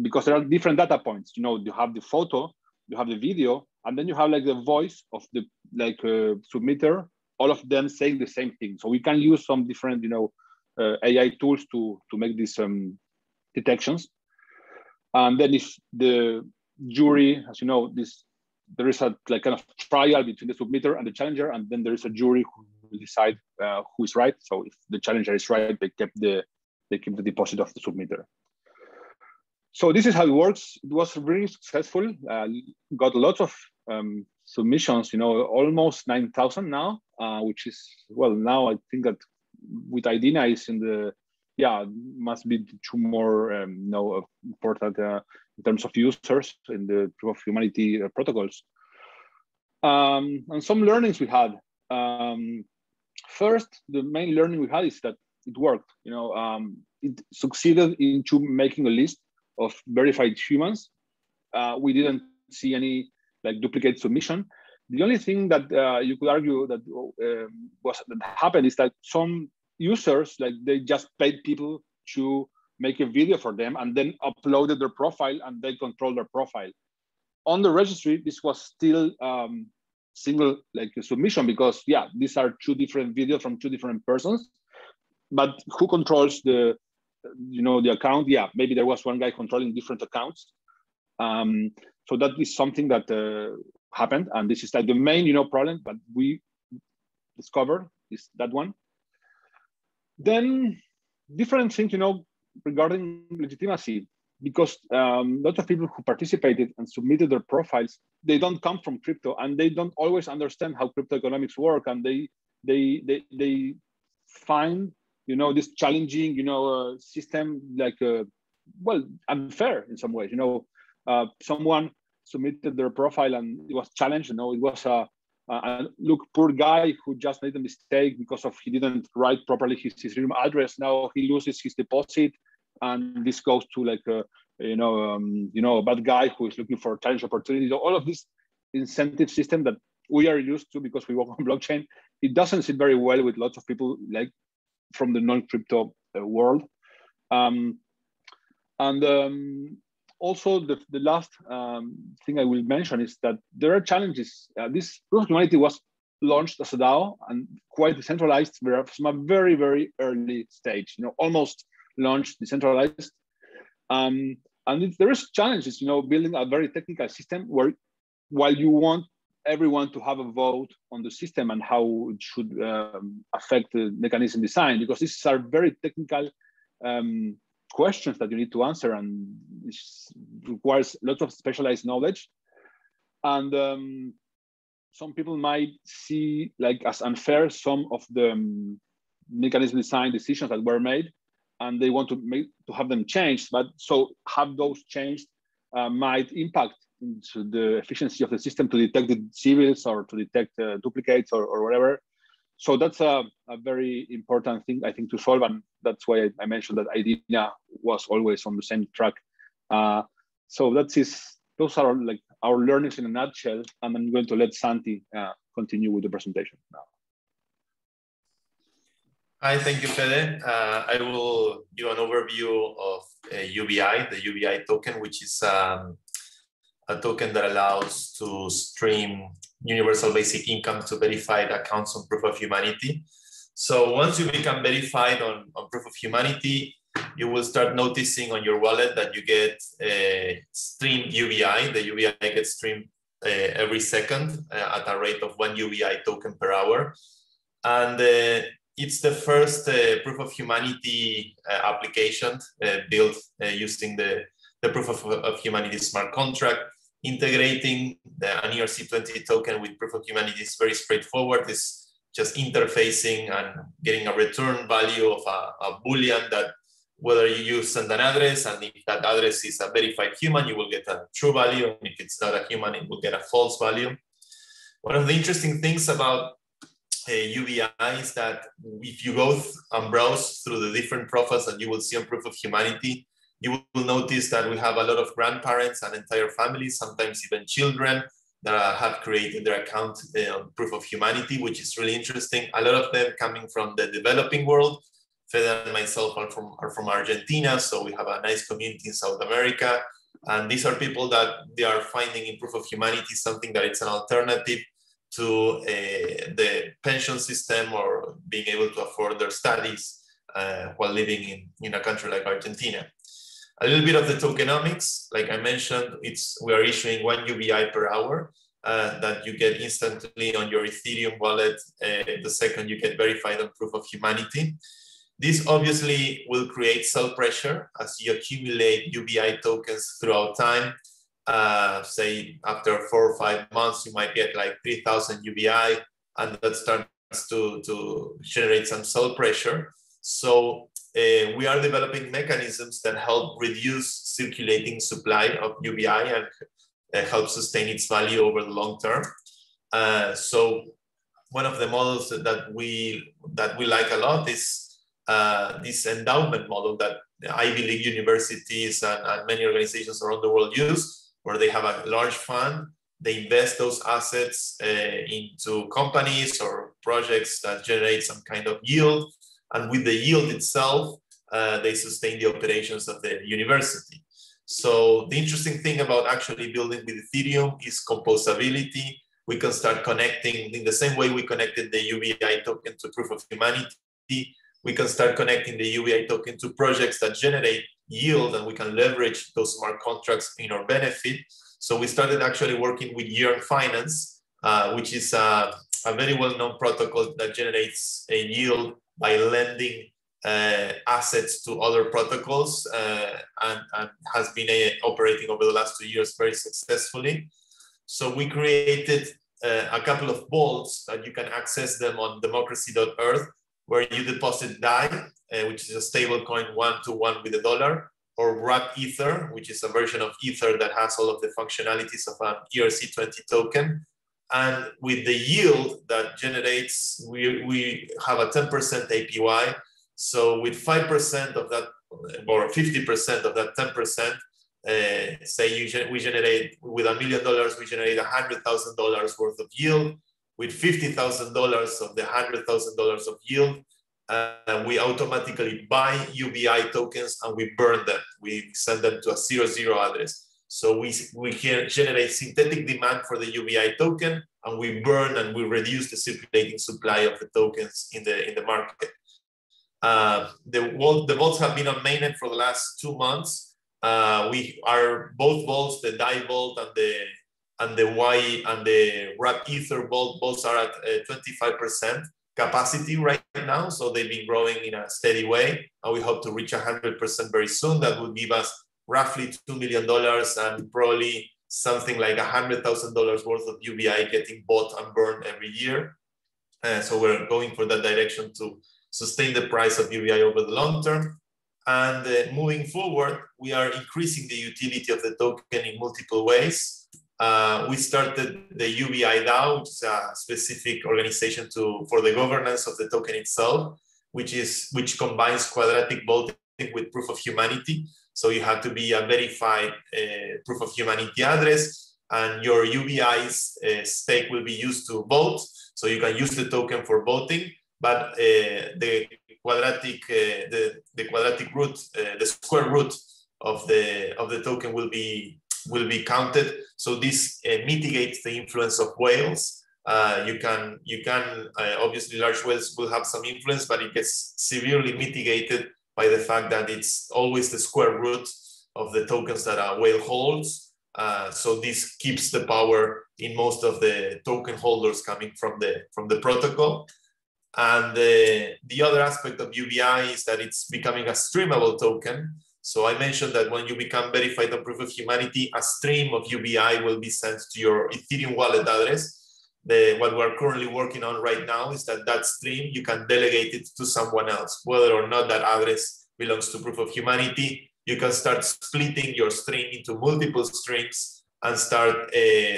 because there are different data points. You have the photo, you have the video, and then you have like the voice of the submitter, all of them saying the same thing. So we can use some different, AI tools to make these detections. And then if the jury, as you know, there is a kind of trial between the submitter and the challenger, and then there is a jury who will decide who is right. So if the challenger is right, they keep the deposit of the submitter. So this is how it works. It was really successful. Got lots of submissions, almost 9,000 now, which is, well, now I think that with Idina is in the, must be two more important in terms of users in the Proof of Humanity protocols. And some learnings we had. First, the main learning we had is that it worked. It succeeded into making a list of verified humans. We didn't see any duplicate submission. The only thing that you could argue that that happened is that some users, they just paid people to make a video for them and then uploaded their profile, and they control their profile. On the registry, this was still single submission, because these are two different videos from two different persons. But who controls the account? Maybe there was one guy controlling different accounts. So that is something that happened, and this is the main problem. But we discovered is that one. Then different things, regarding legitimacy, because lots of people who participated and submitted their profiles, they don't come from crypto, and they don't always understand how crypto economics work, and they find this challenging system unfair in some ways. Someone submitted their profile and it was challenged. It was And look, poor guy who just made a mistake because of he didn't write properly his Ethereum address. Now he loses his deposit, and this goes to like a a bad guy who is looking for challenge opportunities. All of this incentive system that we are used to because we work on blockchain, it doesn't sit very well with lots of people like from the non-crypto world. Also, the last thing I will mention is that there are challenges. This Proof of Humanity was launched as a DAO and quite decentralized from a very, very early stage, almost launched decentralized. There is challenges, building a very technical system where while you want everyone to have a vote on the system and how it should affect the mechanism design, because these are very technical questions that you need to answer, and this requires lots of specialized knowledge. And some people might see like as unfair some of the mechanism design decisions that were made, and they want to have them changed. But so have those changed might impact into the efficiency of the system to detect the serials or to detect duplicates or whatever. So that's a very important thing, I think, to solve. And that's why I mentioned that IDEA was always on the same track. So those are like our learnings in a nutshell. And I'm going to let Santi continue with the presentation now. Hi, thank you, Fede. I will give an overview of UBI, the UBI token, which is a token that allows to stream universal basic income to verified accounts on Proof of Humanity. So once you become verified on Proof of Humanity, you will start noticing on your wallet that you get streamed UBI. The UBI gets streamed every second at a rate of 1 UBI token per hour. And it's the first Proof of Humanity application built using the Proof of Humanity smart contract. Integrating an ERC20 token with Proof of Humanity is very straightforward. It's just interfacing and getting a return value of a Boolean that whether you send an address, and if that address is a verified human, you will get a true value. And if it's not a human, it will get a false value. One of the interesting things about UBI is that if you go and browse through the different profiles that you will see on Proof of Humanity, you will notice that we have a lot of grandparents and entire families, sometimes even children, that have created their account on Proof of Humanity, which is really interesting. A lot of them coming from the developing world. Fede and myself are from Argentina, so we have a nice community in South America. And these are people that they are finding in Proof of Humanity something that it's an alternative to the pension system or being able to afford their studies while living in a country like Argentina. A little bit of the tokenomics, like I mentioned, we are issuing 1 UBI per hour that you get instantly on your Ethereum wallet the second you get verified on Proof of Humanity. This obviously will create sell pressure as you accumulate UBI tokens throughout time. Say after 4 or 5 months, you might get like 3,000 UBI, and that starts to generate some sell pressure. So we are developing mechanisms that help reduce circulating supply of UBI and help sustain its value over the long term. So one of the models that we like a lot is this endowment model that Ivy League universities and many organizations around the world use, where they have a large fund, they invest those assets into companies or projects that generate some kind of yield. And with the yield itself, they sustain the operations of the university. So the interesting thing about actually building with Ethereum is composability. We can start connecting in the same way we connected the UBI token to Proof of Humanity. We can start connecting the UBI token to projects that generate yield, and we can leverage those smart contracts in our benefit. So we started actually working with Yearn Finance, which is a very well-known protocol that generates a yield by lending assets to other protocols and has been operating over the last 2 years very successfully. So we created a couple of vaults that you can access them on democracy.earth, where you deposit DAI, which is a stable coin 1-to-1 with $1, or wrapped Ether, which is a version of Ether that has all of the functionalities of an ERC20 token. And with the yield that generates, we have a 10% APY. So with 5% of that, or 50% of that 10%, say we generate, with $1 million, we generate $100,000 worth of yield. With $50,000 of the $100,000 of yield, we automatically buy UBI tokens and we burn them. We send them to a 0/0 address. So we can generate synthetic demand for the UBI token, and we burn and we reduce the circulating supply of the tokens in the market. The vaults have been on mainnet for the last 2 months. We are both vaults, the DAI vault and the Y and the Wrap Ether vault, both are at 25% capacity right now. So they've been growing in a steady way, and we hope to reach 100% very soon. That would give us roughly $2 million and probably something like $100,000 worth of UBI getting bought and burned every year. So we're going for that direction to sustain the price of UBI over the long term. And moving forward, we are increasing the utility of the token in multiple ways. We started the UBI DAO, which is a specific organization for the governance of the token itself, which combines quadratic voting with proof of humanity. So you have to be a verified proof of humanity address, and your UBI's stake will be used to vote. So you can use the token for voting, but the quadratic root, the square root of the token will be counted. So this mitigates the influence of whales. You can obviously large whales will have some influence, but it gets severely mitigated by the fact that it's always the square root of the tokens that a whale holds. So this keeps the power in most of the token holders coming from the protocol. And the other aspect of UBI is that it's becoming a streamable token. So I mentioned that when you become verified on proof of humanity, a stream of UBI will be sent to your Ethereum wallet address. What we're currently working on right now is that stream, you can delegate it to someone else, whether or not that address belongs to proof of humanity. You can start splitting your stream into multiple streams and start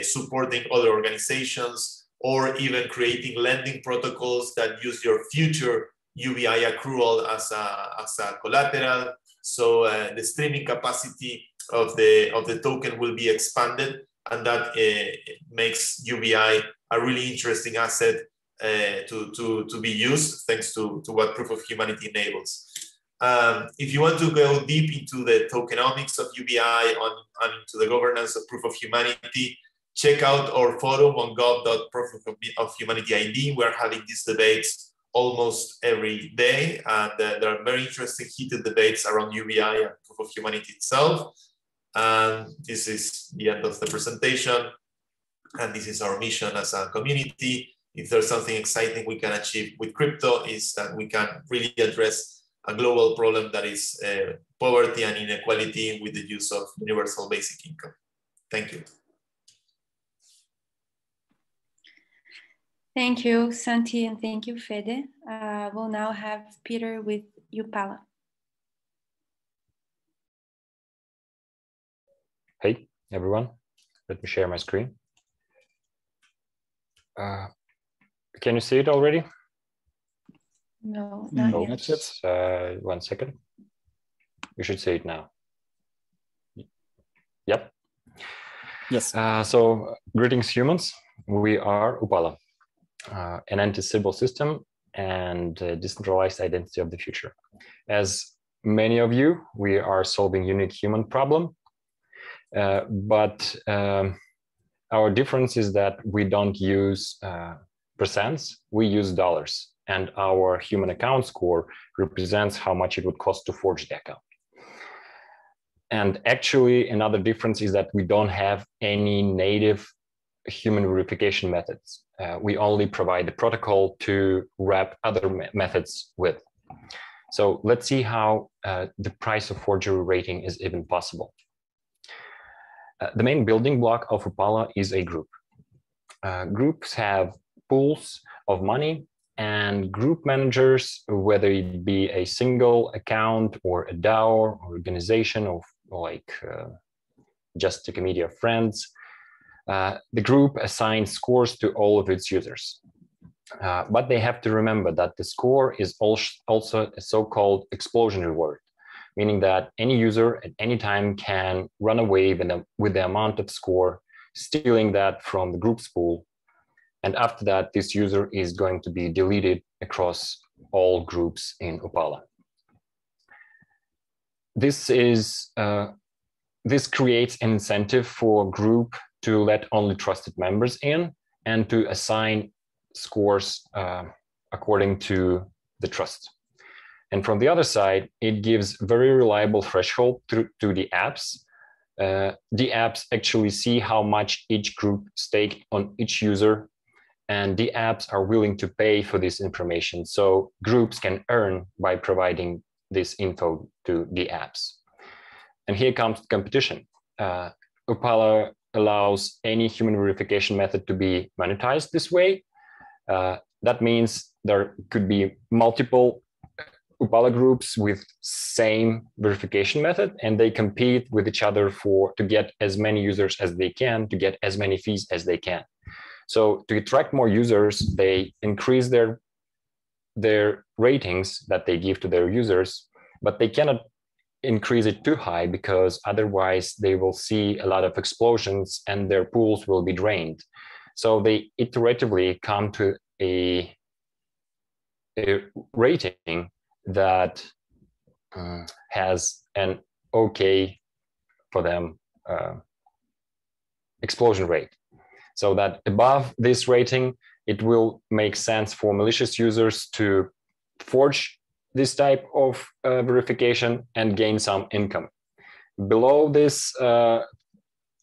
supporting other organizations, or even creating lending protocols that use your future UBI accrual as a collateral. So the streaming capacity of the token will be expanded, and that makes UBI a really interesting asset to be used, thanks to what proof of humanity enables. If you want to go deep into the tokenomics of UBI and into the governance of proof of humanity, check out our forum on gov.proof-of-humanity.id. We're having these debates almost every day, and there are very interesting heated debates around UBI and proof of humanity itself. And this is the end of the presentation, and this is our mission as a community. If there's something exciting we can achieve with crypto, is that we can really address a global problem that is poverty and inequality with the use of universal basic income. Thank you. Thank you, Santi, and thank you, Fede. We'll now have Peter with Upala. Hey, everyone. Let me share my screen. Can you see it already? No, not yet. 1 second. You should see it now. Yep. Yes. So, greetings, humans. We are Upala, an anti-Sybil system and decentralized identity of the future. As many of you, we are solving unique human problem, but our difference is that we don't use percents, we use dollars, and our human account score represents how much it would cost to forge the account. And actually, another difference is that we don't have any native human verification methods. We only provide the protocol to wrap other methods with. So let's see how the price of forgery rating is even possible. The main building block of Upala is a group. Groups have pools of money, and group managers, whether it be a single account or a DAO or organization of like just a community of friends, the group assigns scores to all of its users. But they have to remember that the score is also a so-called explosion reward, meaning that any user at any time can run away with the amount of score, stealing that from the group's pool. And after that, this user is going to be deleted across all groups in Upala. This creates an incentive for group to let only trusted members in and to assign scores according to the trust. And from the other side, it gives very reliable threshold to the apps. The apps actually see how much each group staked on each user, and the apps are willing to pay for this information. So groups can earn by providing this info to the apps. And here comes competition. Upala allows any human verification method to be monetized this way. That means there could be multiple Upala groups with same verification method, and they compete with each other to get as many users as they can, to get as many fees as they can. So to attract more users, they increase their ratings that they give to their users, but they cannot increase it too high because otherwise they will see a lot of explosions and their pools will be drained. So they iteratively come to a rating that has an okay for them explosion rate. So that above this rating, it will make sense for malicious users to forge this type of verification and gain some income. Below this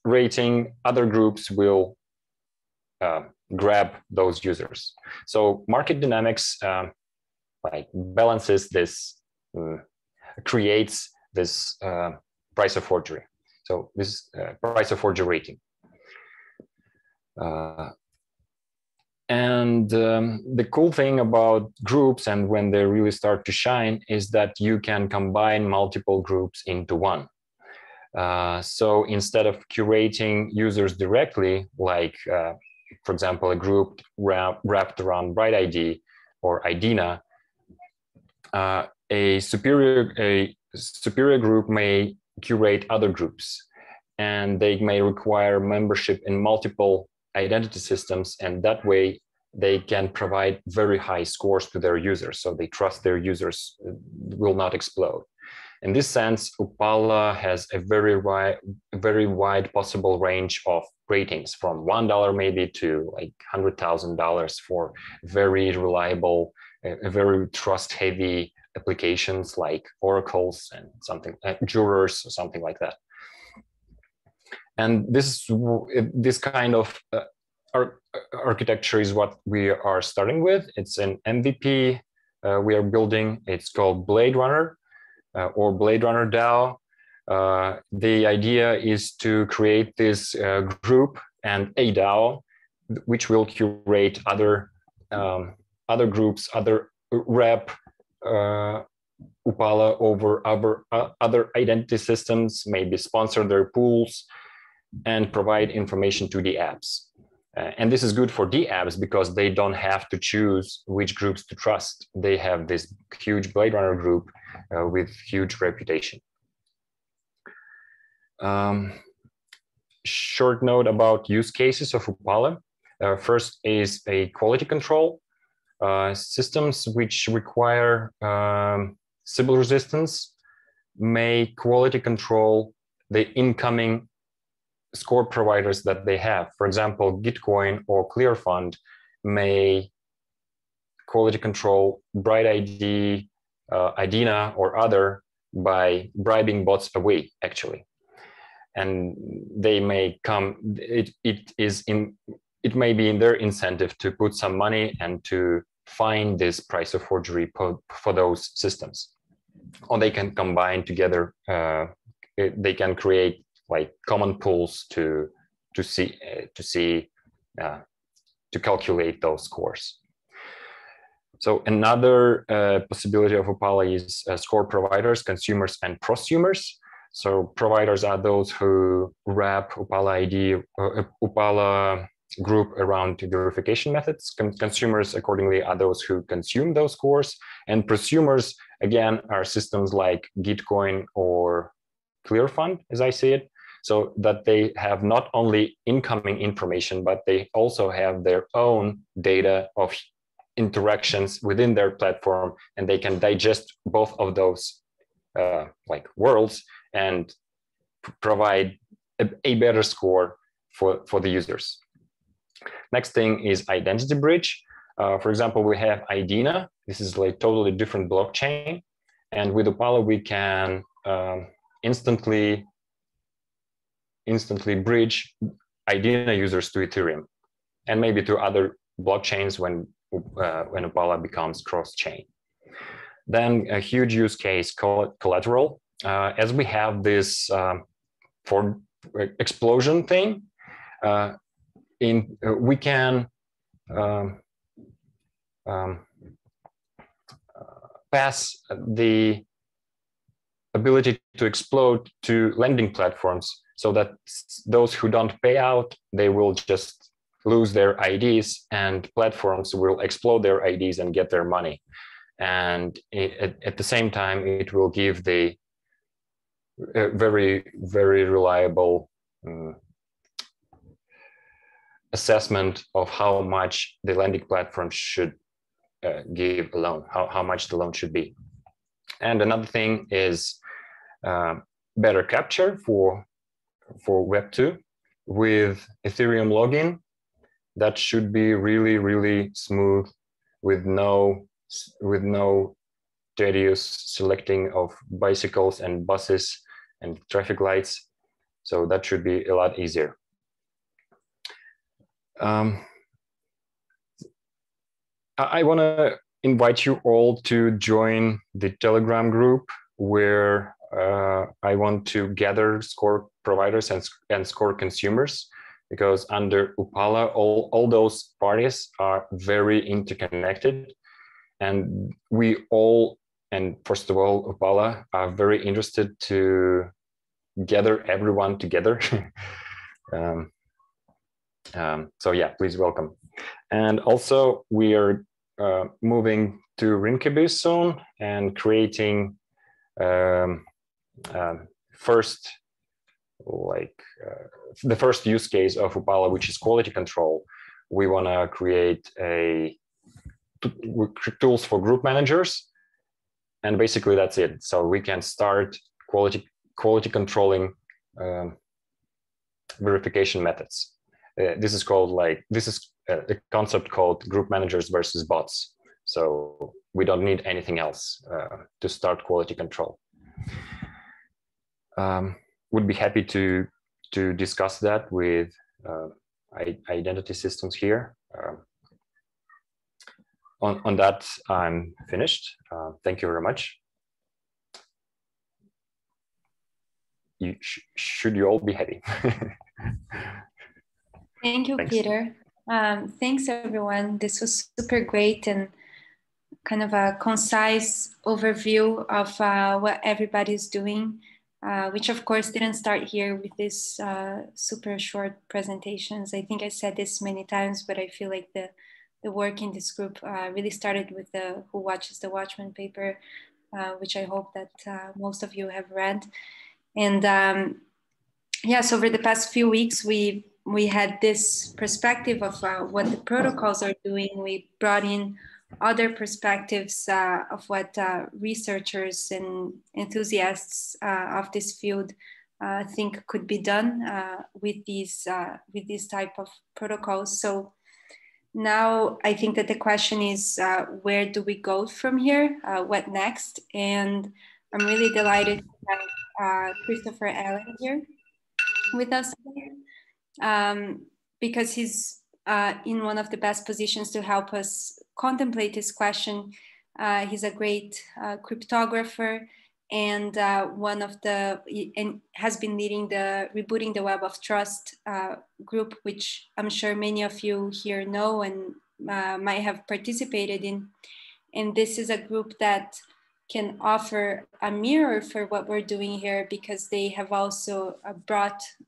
rating, other groups will grab those users. So market dynamics balances this, creates this price of forgery. So this price of forgery rating. The cool thing about groups and when they really start to shine is that you can combine multiple groups into one. So instead of curating users directly, like, for example, a group wrapped around BrightID or IDINA, a superior group may curate other groups, and they may require membership in multiple identity systems, and that way they can provide very high scores to their users, so they trust their users will not explode. In this sense, Upala has a very wide possible range of ratings, from $1 maybe to like $100,000 for very reliable, very trust-heavy applications like oracles and something jurors or something like that. And this kind of architecture is what we are starting with. It's an MVP we are building. It's called Blade Runner or Blade Runner DAO. The idea is to create this group and a DAO, which will curate other groups, other rep Upala over other identity systems, maybe sponsor their pools, and provide information to the apps. And this is good for the apps because they don't have to choose which groups to trust. They have this huge Blade Runner group with huge reputation. Short note about use cases of Upala. First is a quality control. Systems which require Sybil resistance may quality control the incoming score providers that they have. For example, Gitcoin or ClearFund may quality control BrightID, IDINA, or other by bribing bots away, actually. And they may come, it may be in their incentive to put some money and to find this price of forgery for those systems. Or they can combine together, they can create like common pools to calculate those scores. So another possibility of Upala is score providers, consumers and prosumers. So providers are those who wrap Upala ID, Upala group around verification methods. Consumers accordingly are those who consume those scores, and prosumers again are systems like Gitcoin or ClearFund, as I see it, so that they have not only incoming information, but they also have their own data of interactions within their platform, and they can digest both of those like worlds and provide a better score for the users. Next thing is identity bridge. For example, we have IDENA. This is like totally different blockchain. And with Upala, we can instantly bridge IDENA users to Ethereum and maybe to other blockchains when Upala becomes cross-chain. Then a huge use case called collateral. As we have this for explosion thing, we can pass the ability to explode to lending platforms, so that those who don't pay out, they will just lose their IDs, and platforms will explode their IDs and get their money. And at the same time, it will give the very, very reliable assessment of how much the lending platform should give a loan, how much the loan should be. And another thing is better capture for Web 2 with Ethereum login. That should be really, really smooth with no tedious selecting of bicycles and buses and traffic lights. So that should be a lot easier. I want to invite you all to join the Telegram group, where I want to gather score providers and score consumers, because under Upala, all those parties are very interconnected. And we all, and first of all, Upala, are very interested to gather everyone together. So yeah, please welcome. And also we are moving to Rinkeby soon and creating the first use case of Upala, which is quality control. We want to create tools for group managers, and basically that's it. So we can start quality controlling verification methods. This is a concept called group managers versus bots. So we don't need anything else to start quality control. Would be happy to discuss that with identity systems here. On that, I'm finished. Thank you very much. Should you all be happy? Thank you, Thanks. Peter. Thanks, everyone. This was super great and kind of a concise overview of what everybody's doing, which of course didn't start here with these super short presentations. I think I said this many times, but I feel like the work in this group really started with the Who Watches the Watchman paper, which I hope that most of you have read. And yes, over the past few weeks, we had this perspective of what the protocols are doing. We brought in other perspectives of what researchers and enthusiasts of this field think could be done with these type of protocols. So now I think that the question is, where do we go from here? What next? And I'm really delighted to have Christopher Allen here with us today, because he's in one of the best positions to help us contemplate this question. He's a great cryptographer and and has been leading the Rebooting the Web of Trust group, which I'm sure many of you here know and might have participated in. And this is a group that can offer a mirror for what we're doing here, because they have also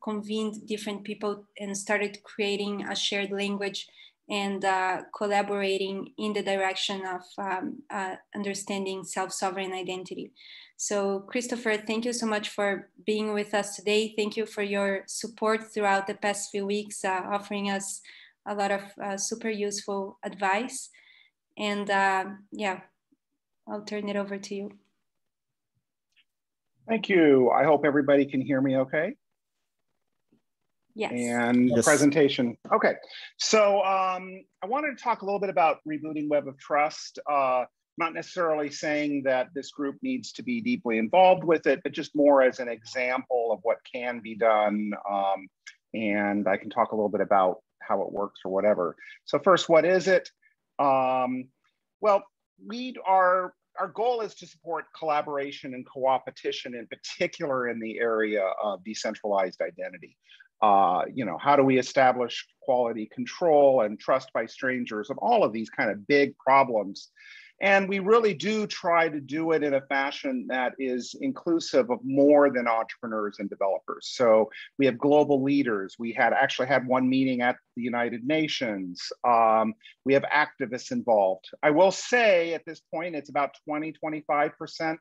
convened different people and started creating a shared language and collaborating in the direction of understanding self-sovereign identity. So Christopher, thank you so much for being with us today. Thank you for your support throughout the past few weeks, offering us a lot of super useful advice. And yeah, I'll turn it over to you. Thank you. I hope everybody can hear me okay. Yes. And yes. Presentation. Okay. So I wanted to talk a little bit about rebooting Web of Trust. Not necessarily saying that this group needs to be deeply involved with it, but just more as an example of what can be done. And I can talk a little bit about how it works or whatever. So first, what is it? Well, our goal is to support collaboration and co-opetition, in particular in the area of decentralized identity. You know, how do we establish quality control and trust by strangers, and all of these kind of big problems. And we really do try to do it in a fashion that is inclusive of more than entrepreneurs and developers. So we have global leaders. We actually had one meeting at the United Nations. We have activists involved. I will say at this point, it's about 25%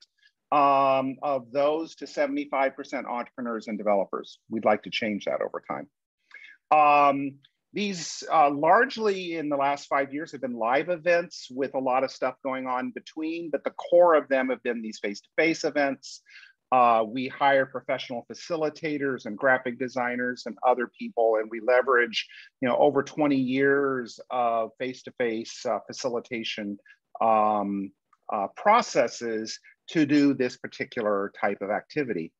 of those to 75% entrepreneurs and developers. We'd like to change that over time. These largely in the last 5 years have been live events with a lot of stuff going on between, but the core of them have been these face-to-face events. We hire professional facilitators and graphic designers and other people, and we leverage, you know, over 20 years of face-to-face facilitation processes to do this particular type of activity.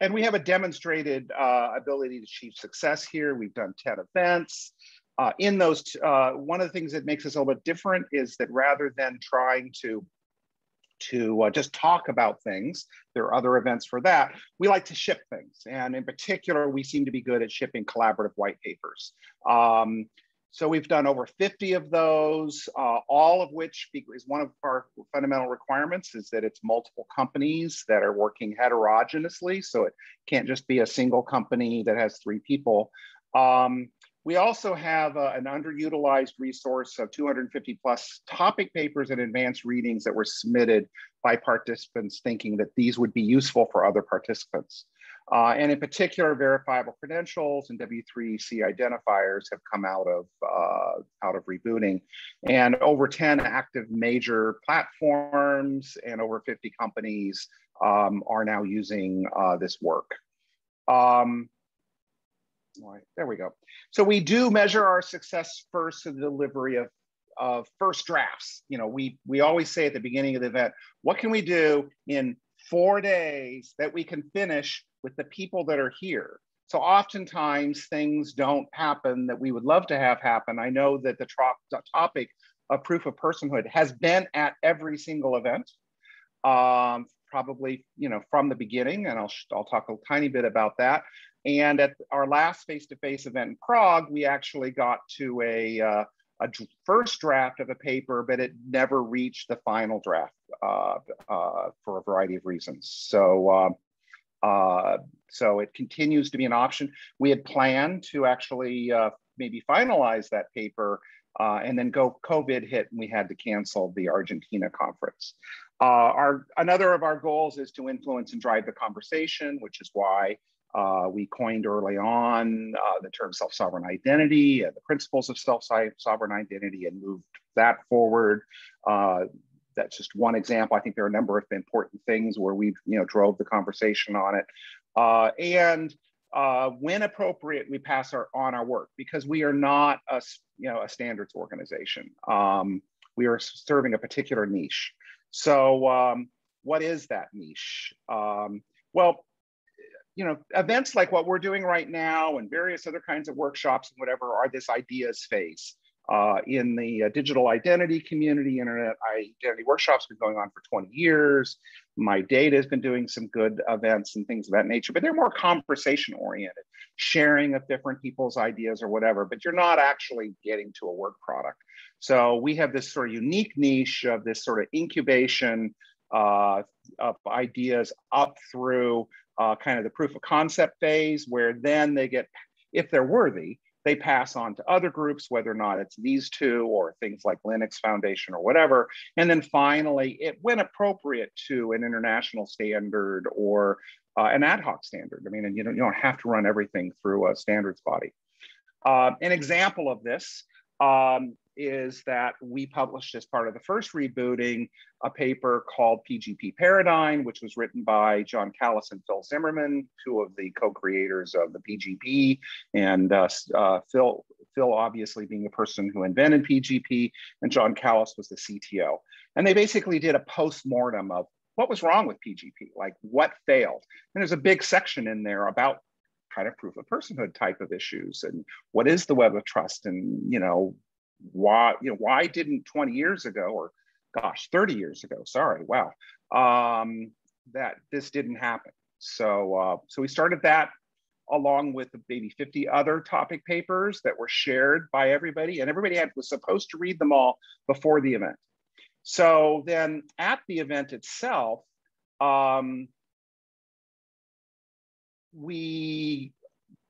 And we have a demonstrated ability to achieve success here. We've done 10 events. In those, one of the things that makes us a little bit different is that rather than trying to just talk about things, there are other events for that, we like to ship things. And in particular, we seem to be good at shipping collaborative white papers. So we've done over 50 of those, all of which is one of our fundamental requirements is that it's multiple companies that are working heterogeneously. So it can't just be a single company that has 3 people. We also have an underutilized resource of 250 plus topic papers and advanced readings that were submitted by participants thinking that these would be useful for other participants. And in particular, verifiable credentials and W3c identifiers have come out of rebooting, and over 10 active major platforms and over 50 companies are now using this work. There we go. So we do measure our success first in the delivery of first drafts. You know, we always say at the beginning of the event, what can we do in 4 days that we can finish with the people that are here? So oftentimes things don't happen that we would love to have happen. I know that the topic of proof of personhood has been at every single event, probably, you know, from the beginning, and I'll talk a tiny bit about that. And at our last face-to-face event in Prague, we actually got to a first draft of a paper, but it never reached the final draft for a variety of reasons. So, so it continues to be an option. We had planned to actually maybe finalize that paper, and then COVID hit and we had to cancel the Argentina conference. Another of our goals is to influence and drive the conversation, which is why we coined early on the term self-sovereign identity and the principles of self-sovereign identity and moved that forward. That's just one example. I think there are a number of important things where we've, you know, drove the conversation on it. And when appropriate, we pass on our work, because we are not a standards organization. We are serving a particular niche. So what is that niche? Well, you know, events like what we're doing right now and various other kinds of workshops and whatever are this ideas phase. In the digital identity community, internet identity workshops have been going on for 20 years. My Data has been doing some good events and things of that nature, but they're more conversation oriented, sharing of different people's ideas or whatever, but you're not actually getting to a work product. So we have this sort of unique niche of this sort of incubation of ideas up through kind of the proof of concept phase, where then they get, if they're worthy, they pass on to other groups, whether or not it's these two or things like Linux Foundation or whatever. And then finally, when appropriate, to an international standard or an ad hoc standard. I mean, and you don't have to run everything through a standards body. An example of this is that we published, as part of the first rebooting, a paper called Pgp Paradigm, which was written by John Callis and Phil Zimmerman, two of the co-creators of the PGP, and Phil obviously being the person who invented PGP, and John Callis was the CTO. And they basically did a post-mortem of what was wrong with PGP, like what failed. And there's a big section in there about kind of proof of personhood type of issues, and what is the web of trust, and why didn't 20 years ago, or gosh, 30 years ago, sorry, wow, that this didn't happen. So we started that along with maybe 50 other topic papers that were shared by everybody, and everybody was supposed to read them all before the event. So then at the event itself, we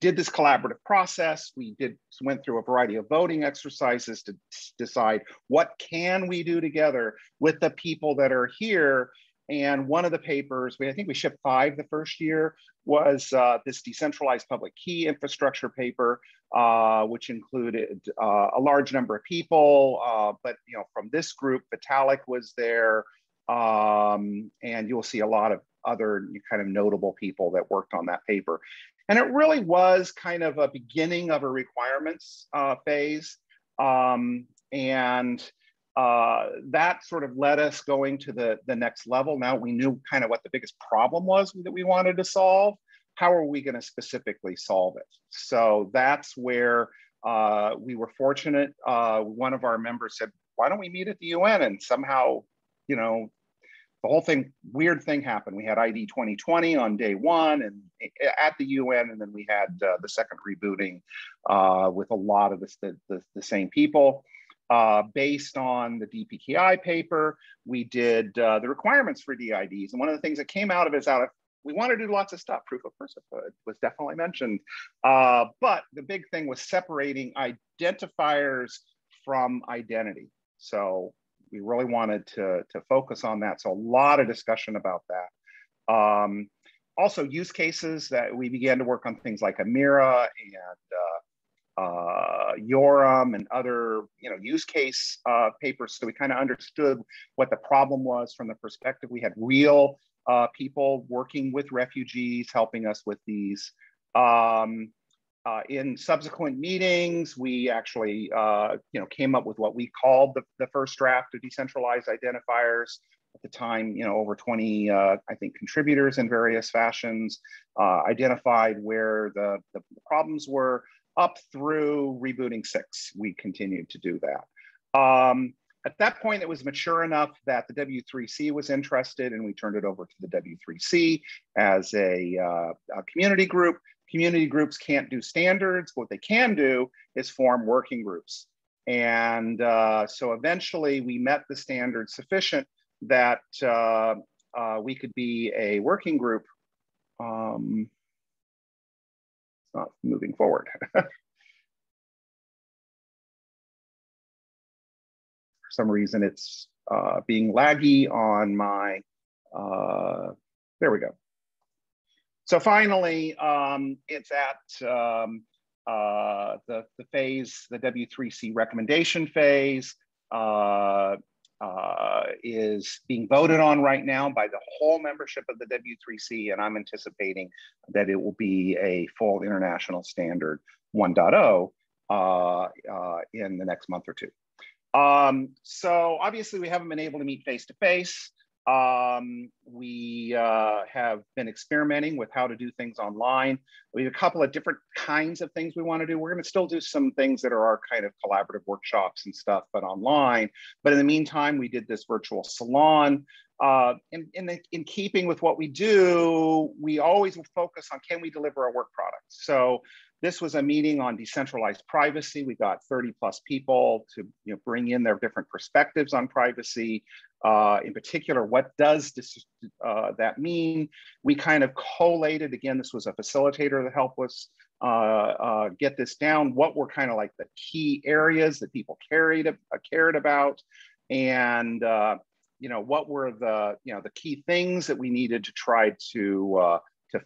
did this collaborative process. We went through a variety of voting exercises to decide what can we do together with the people that are here. And one of the papers, I think we shipped 5 the first year, was this decentralized public key infrastructure paper, which included a large number of people. But from this group, Vitalik was there, and you'll see a lot of other kind of notable people that worked on that paper. And it really was kind of a beginning of a requirements phase. That sort of led us going to the next level. Now we knew kind of what the biggest problem was that we wanted to solve. How are we going to specifically solve it? So that's where we were fortunate. One of our members said, why don't we meet at the UN? And somehow, the whole weird thing happened. We had ID 2020 on day one and at the UN, and then we had the second rebooting with a lot of the same people. Based on the DPKI paper, we did the requirements for DIDs. And one of the things that came out of it is we wanted to do lots of stuff. Proof of personhood was definitely mentioned. But the big thing was separating identifiers from identity. So we really wanted to focus on that. So a lot of discussion about that. Also use cases that we began to work on, things like Amira and Yoram and other use case papers. So we kind of understood what the problem was from the perspective. We had real people working with refugees, helping us with these. In subsequent meetings, we actually came up with what we called the first draft of decentralized identifiers. At the time, over 20, I think, contributors in various fashions identified where the problems were. Up through rebooting 6, we continued to do that. At that point, it was mature enough that the W3c was interested, and we turned it over to the W3c as a community group. Community groups can't do standards. What they can do is form working groups. And so eventually we met the standard sufficient that we could be a working group. It's not moving forward. For some reason, it's being laggy on my, there we go. So finally, it's at the phase, the W3c Recommendation Phase is being voted on right now by the whole membership of the W3c, and I'm anticipating that it will be a full international standard 1.0 in the next month or two. So obviously we haven't been able to meet face-to-face. We have been experimenting with how to do things online. We have a couple of different kinds of things we want to do. We're going to still do some things that are our kind of collaborative workshops and stuff, but online. But in the meantime, we did this virtual salon in keeping with what we do, we always focus on, can we deliver a work product? So this was a meeting on decentralized privacy. We got 30+ people to bring in their different perspectives on privacy. In particular, what does that mean? We kind of collated, again, this was a facilitator that helped us get this down. What were kind of like the key areas that people cared about, and what were the the key things that we needed to try to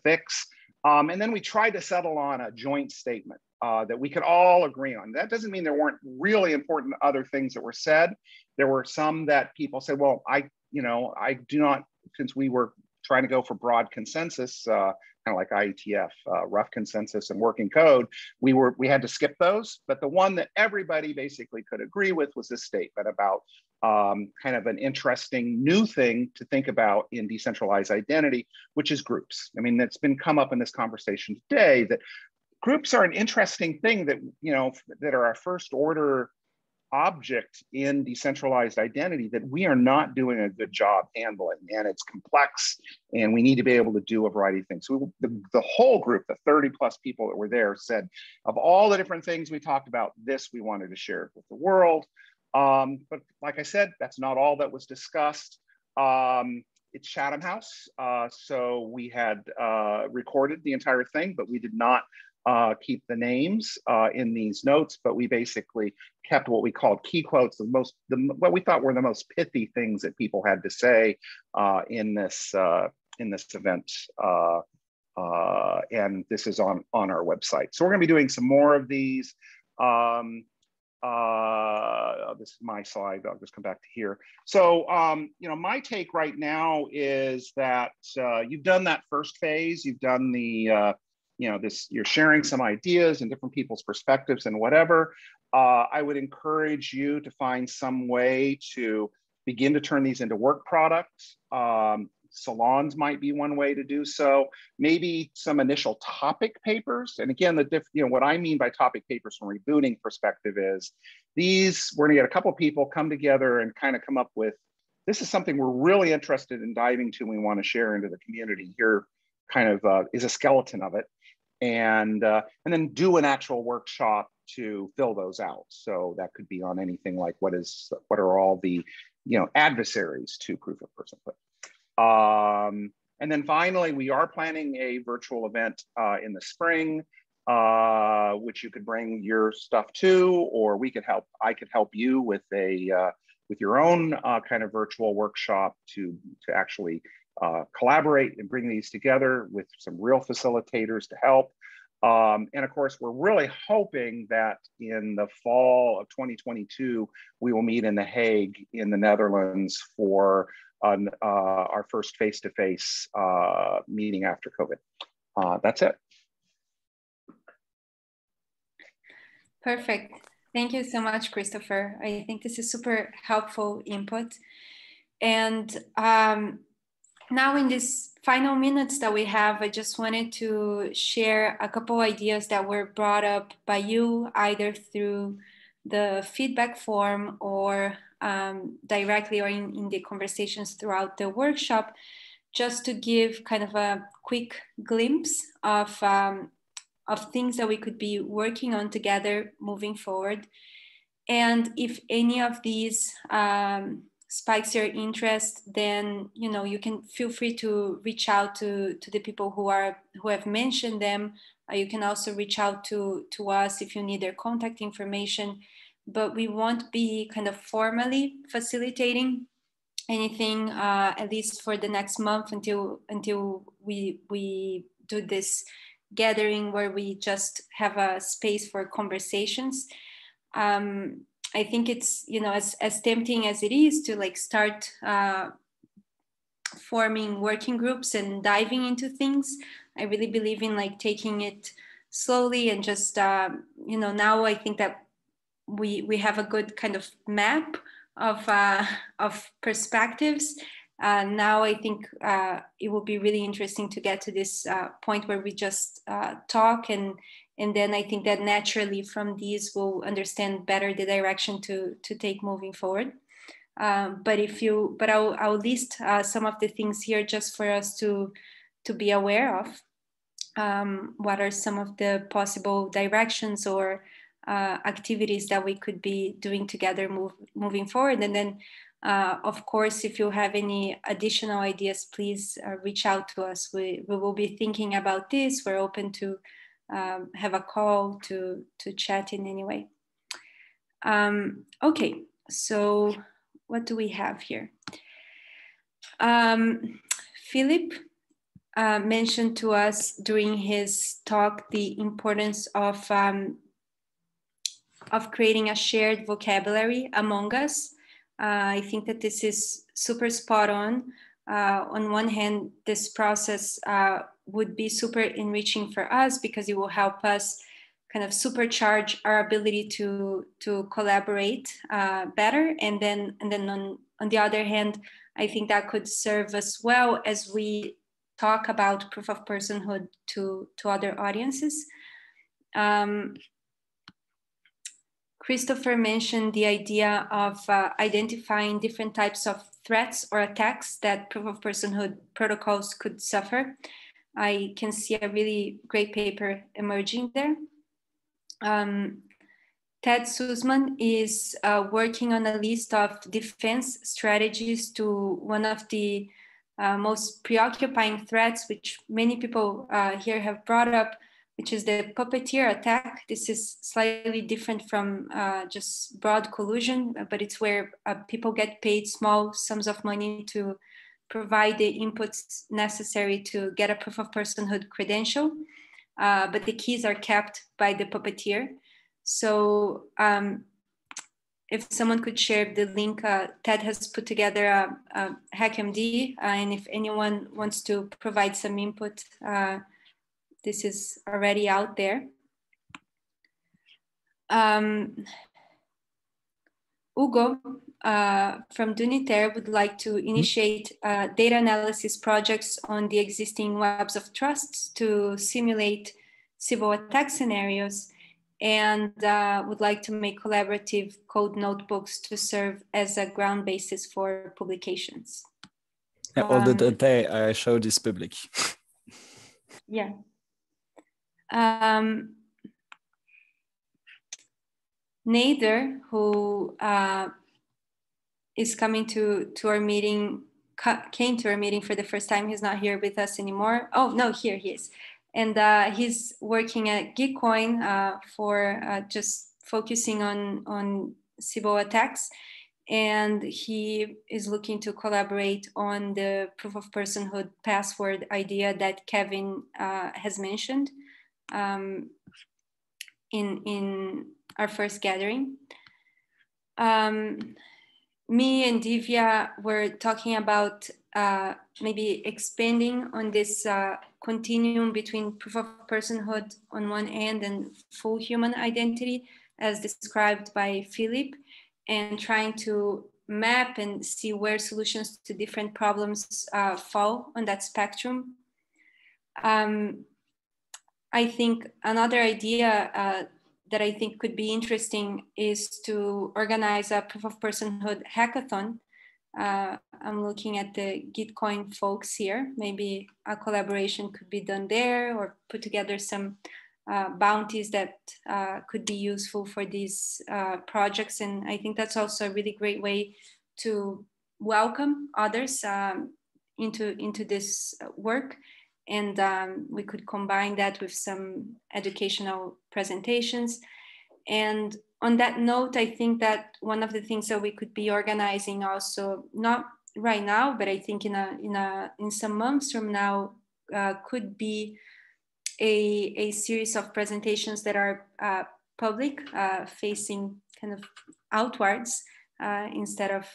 fix. And then we tried to settle on a joint statement that we could all agree on. That doesn't mean there weren't really important other things that were said. There were some that people said, well, I do not, since we were trying to go for broad consensus, kind of like IETF, rough consensus and working code, we had to skip those. But the one that everybody basically could agree with was this statement about kind of an interesting new thing to think about in decentralized identity, which is groups. I mean, that's been come up in this conversation today, that groups are an interesting thing that, that are our first order object in decentralized identity that we are not doing a good job handling, and it's complex, and we need to be able to do a variety of things. So the whole group, the 30+ people that were there, said of all the different things we talked about, this we wanted to share with the world. But like I said, that's not all that was discussed. It's Chatham House, so we had recorded the entire thing, but we did not keep the names in these notes, but we basically kept what we called key quotes, what we thought were the most pithy things that people had to say in this event, and this is on our website. So we're going to be doing some more of these. This is my slide. I'll just come back to here. So, my take right now is that you've done that first phase. You've done the you're sharing some ideas and different people's perspectives and whatever. I would encourage you to find some way to begin to turn these into work products. Salons might be one way to do so. Maybe some initial topic papers. And again, what I mean by topic papers from a rebooting perspective is we're gonna get a couple of people come together and kind of come up with, this is something we're really interested in diving to and we want to share into the community. Here kind of is a skeleton of it. And then do an actual workshop to fill those out. So that could be on anything like what are all the adversaries to proof of personhood. And then finally, we are planning a virtual event in the spring, which you could bring your stuff to, or I could help you with with your own kind of virtual workshop to actually collaborate and bring these together with some real facilitators to help. And of course, we're really hoping that in the fall of 2022, we will meet in The Hague in the Netherlands for our first face-to-face meeting after COVID. That's it. Perfect. Thank you so much, Christopher. I think this is super helpful input. And now in these final minutes that we have, I just wanted to share a couple ideas that were brought up by you, either through the feedback form or directly or in the conversations throughout the workshop, just to give kind of a quick glimpse of things that we could be working on together moving forward. And if any of these spikes your interest, then you can feel free to reach out to the people who have mentioned them. You can also reach out to us if you need their contact information. But we won't be kind of formally facilitating anything, at least for the next month, until we do this gathering where we just have a space for conversations. I think it's, as tempting as it is to start forming working groups and diving into things, I really believe in taking it slowly and just, now I think that we have a good kind of map of perspectives. Now I think it will be really interesting to get to this point where we just talk, and then I think that naturally from these we'll understand better the direction to take moving forward. But I'll list some of the things here just for us to be aware of. What are some of the possible directions or activities that we could be doing together moving forward? And then, of course, if you have any additional ideas, please reach out to us. We will be thinking about this. We're open to have a call to chat in any way. Okay, so what do we have here? Philip mentioned to us during his talk the importance of creating a shared vocabulary among us. I think that this is super spot on. On one hand, this process would be super enriching for us because it will help us kind of supercharge our ability to collaborate better. And then on the other hand, I think that could serve us well as we talk about proof of personhood to other audiences. Christopher mentioned the idea of identifying different types of threats or attacks that proof of personhood protocols could suffer. I can see a really great paper emerging there. Ted Sussman is working on a list of defense strategies to one of the most preoccupying threats, which many people here have brought up, which is the Puppeteer Attack. This is slightly different from just broad collusion, but it's where people get paid small sums of money to provide the inputs necessary to get a proof of personhood credential, but the keys are kept by the puppeteer. So if someone could share the link, Ted has put together a HackMD, and if anyone wants to provide some input, this is already out there. Ugo from Duniter would like to initiate data analysis projects on the existing webs of trust to simulate civil attack scenarios, and would like to make collaborative code notebooks to serve as a ground basis for publications. Yeah, all the data I showed is public. Yeah. Nader, who is coming to our meeting, came to our meeting for the first time. He's not here with us anymore. Oh, no, here he is. And he's working at Gitcoin for just focusing on civil attacks. And he is looking to collaborate on the proof of personhood password idea that Kevin has mentioned in our first gathering. Me and Divya were talking about maybe expanding on this continuum between proof of personhood on one end and full human identity as described by Philip, and trying to map and see where solutions to different problems fall on that spectrum. I think another idea that I think could be interesting is to organize a proof of personhood hackathon. I'm looking at the Gitcoin folks here. Maybe a collaboration could be done there, or put together some bounties that could be useful for these projects. And I think that's also a really great way to welcome others into this work. And we could combine that with some educational presentations. And on that note, I think that one of the things that we could be organizing also, not right now, but I think in some months from now, could be a series of presentations that are public, facing kind of outwards instead of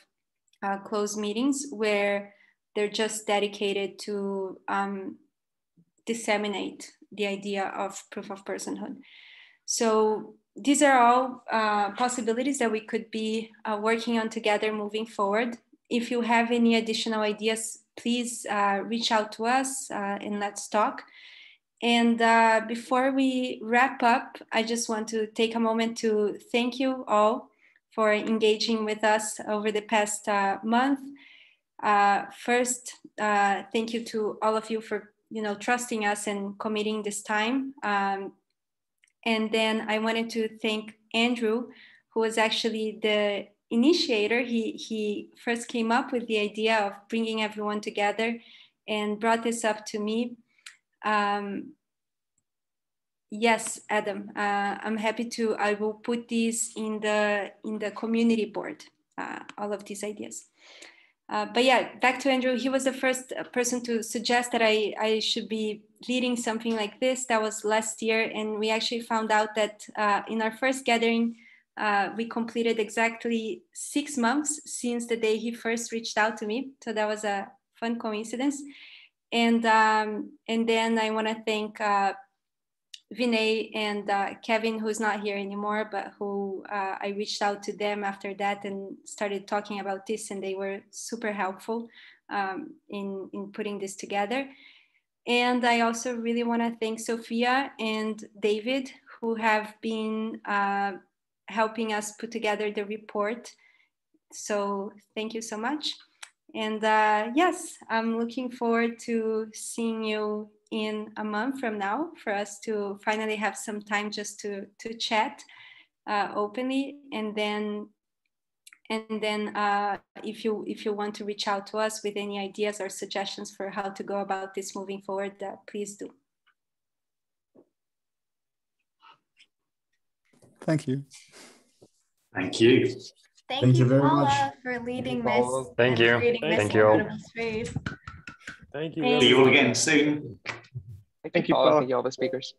closed meetings, where they're just dedicated to disseminate the idea of proof of personhood. So these are all possibilities that we could be working on together moving forward. If you have any additional ideas, please reach out to us and let's talk. And before we wrap up, I just want to take a moment to thank you all for engaging with us over the past month. First, thank you to all of you for trusting us and committing this time. And then I wanted to thank Andrew, who was actually the initiator. He first came up with the idea of bringing everyone together and brought this up to me. Yes, Adam, I'm happy to. I will put these in the community board, all of these ideas. But yeah, back to Andrew. He was the first person to suggest that I should be leading something like this. That was last year, and we actually found out that in our first gathering, we completed exactly 6 months since the day he first reached out to me. So that was a fun coincidence. And then I want to thank Vinay and Kevin, who's not here anymore, but who I reached out to them after that and started talking about this, and they were super helpful in putting this together. And I also really want to thank Sophia and David, who have been helping us put together the report. So thank you so much. And yes, I'm looking forward to seeing you in a month from now for us to finally have some time just to chat openly. And then if you want to reach out to us with any ideas or suggestions for how to go about this moving forward, please do. Thank you. Thank you. Thank you very Paula, much for leading this. Thank you. Thank you all. Space. Thank you. See you all again soon. Thank you, Paula. Thank you, all the speakers.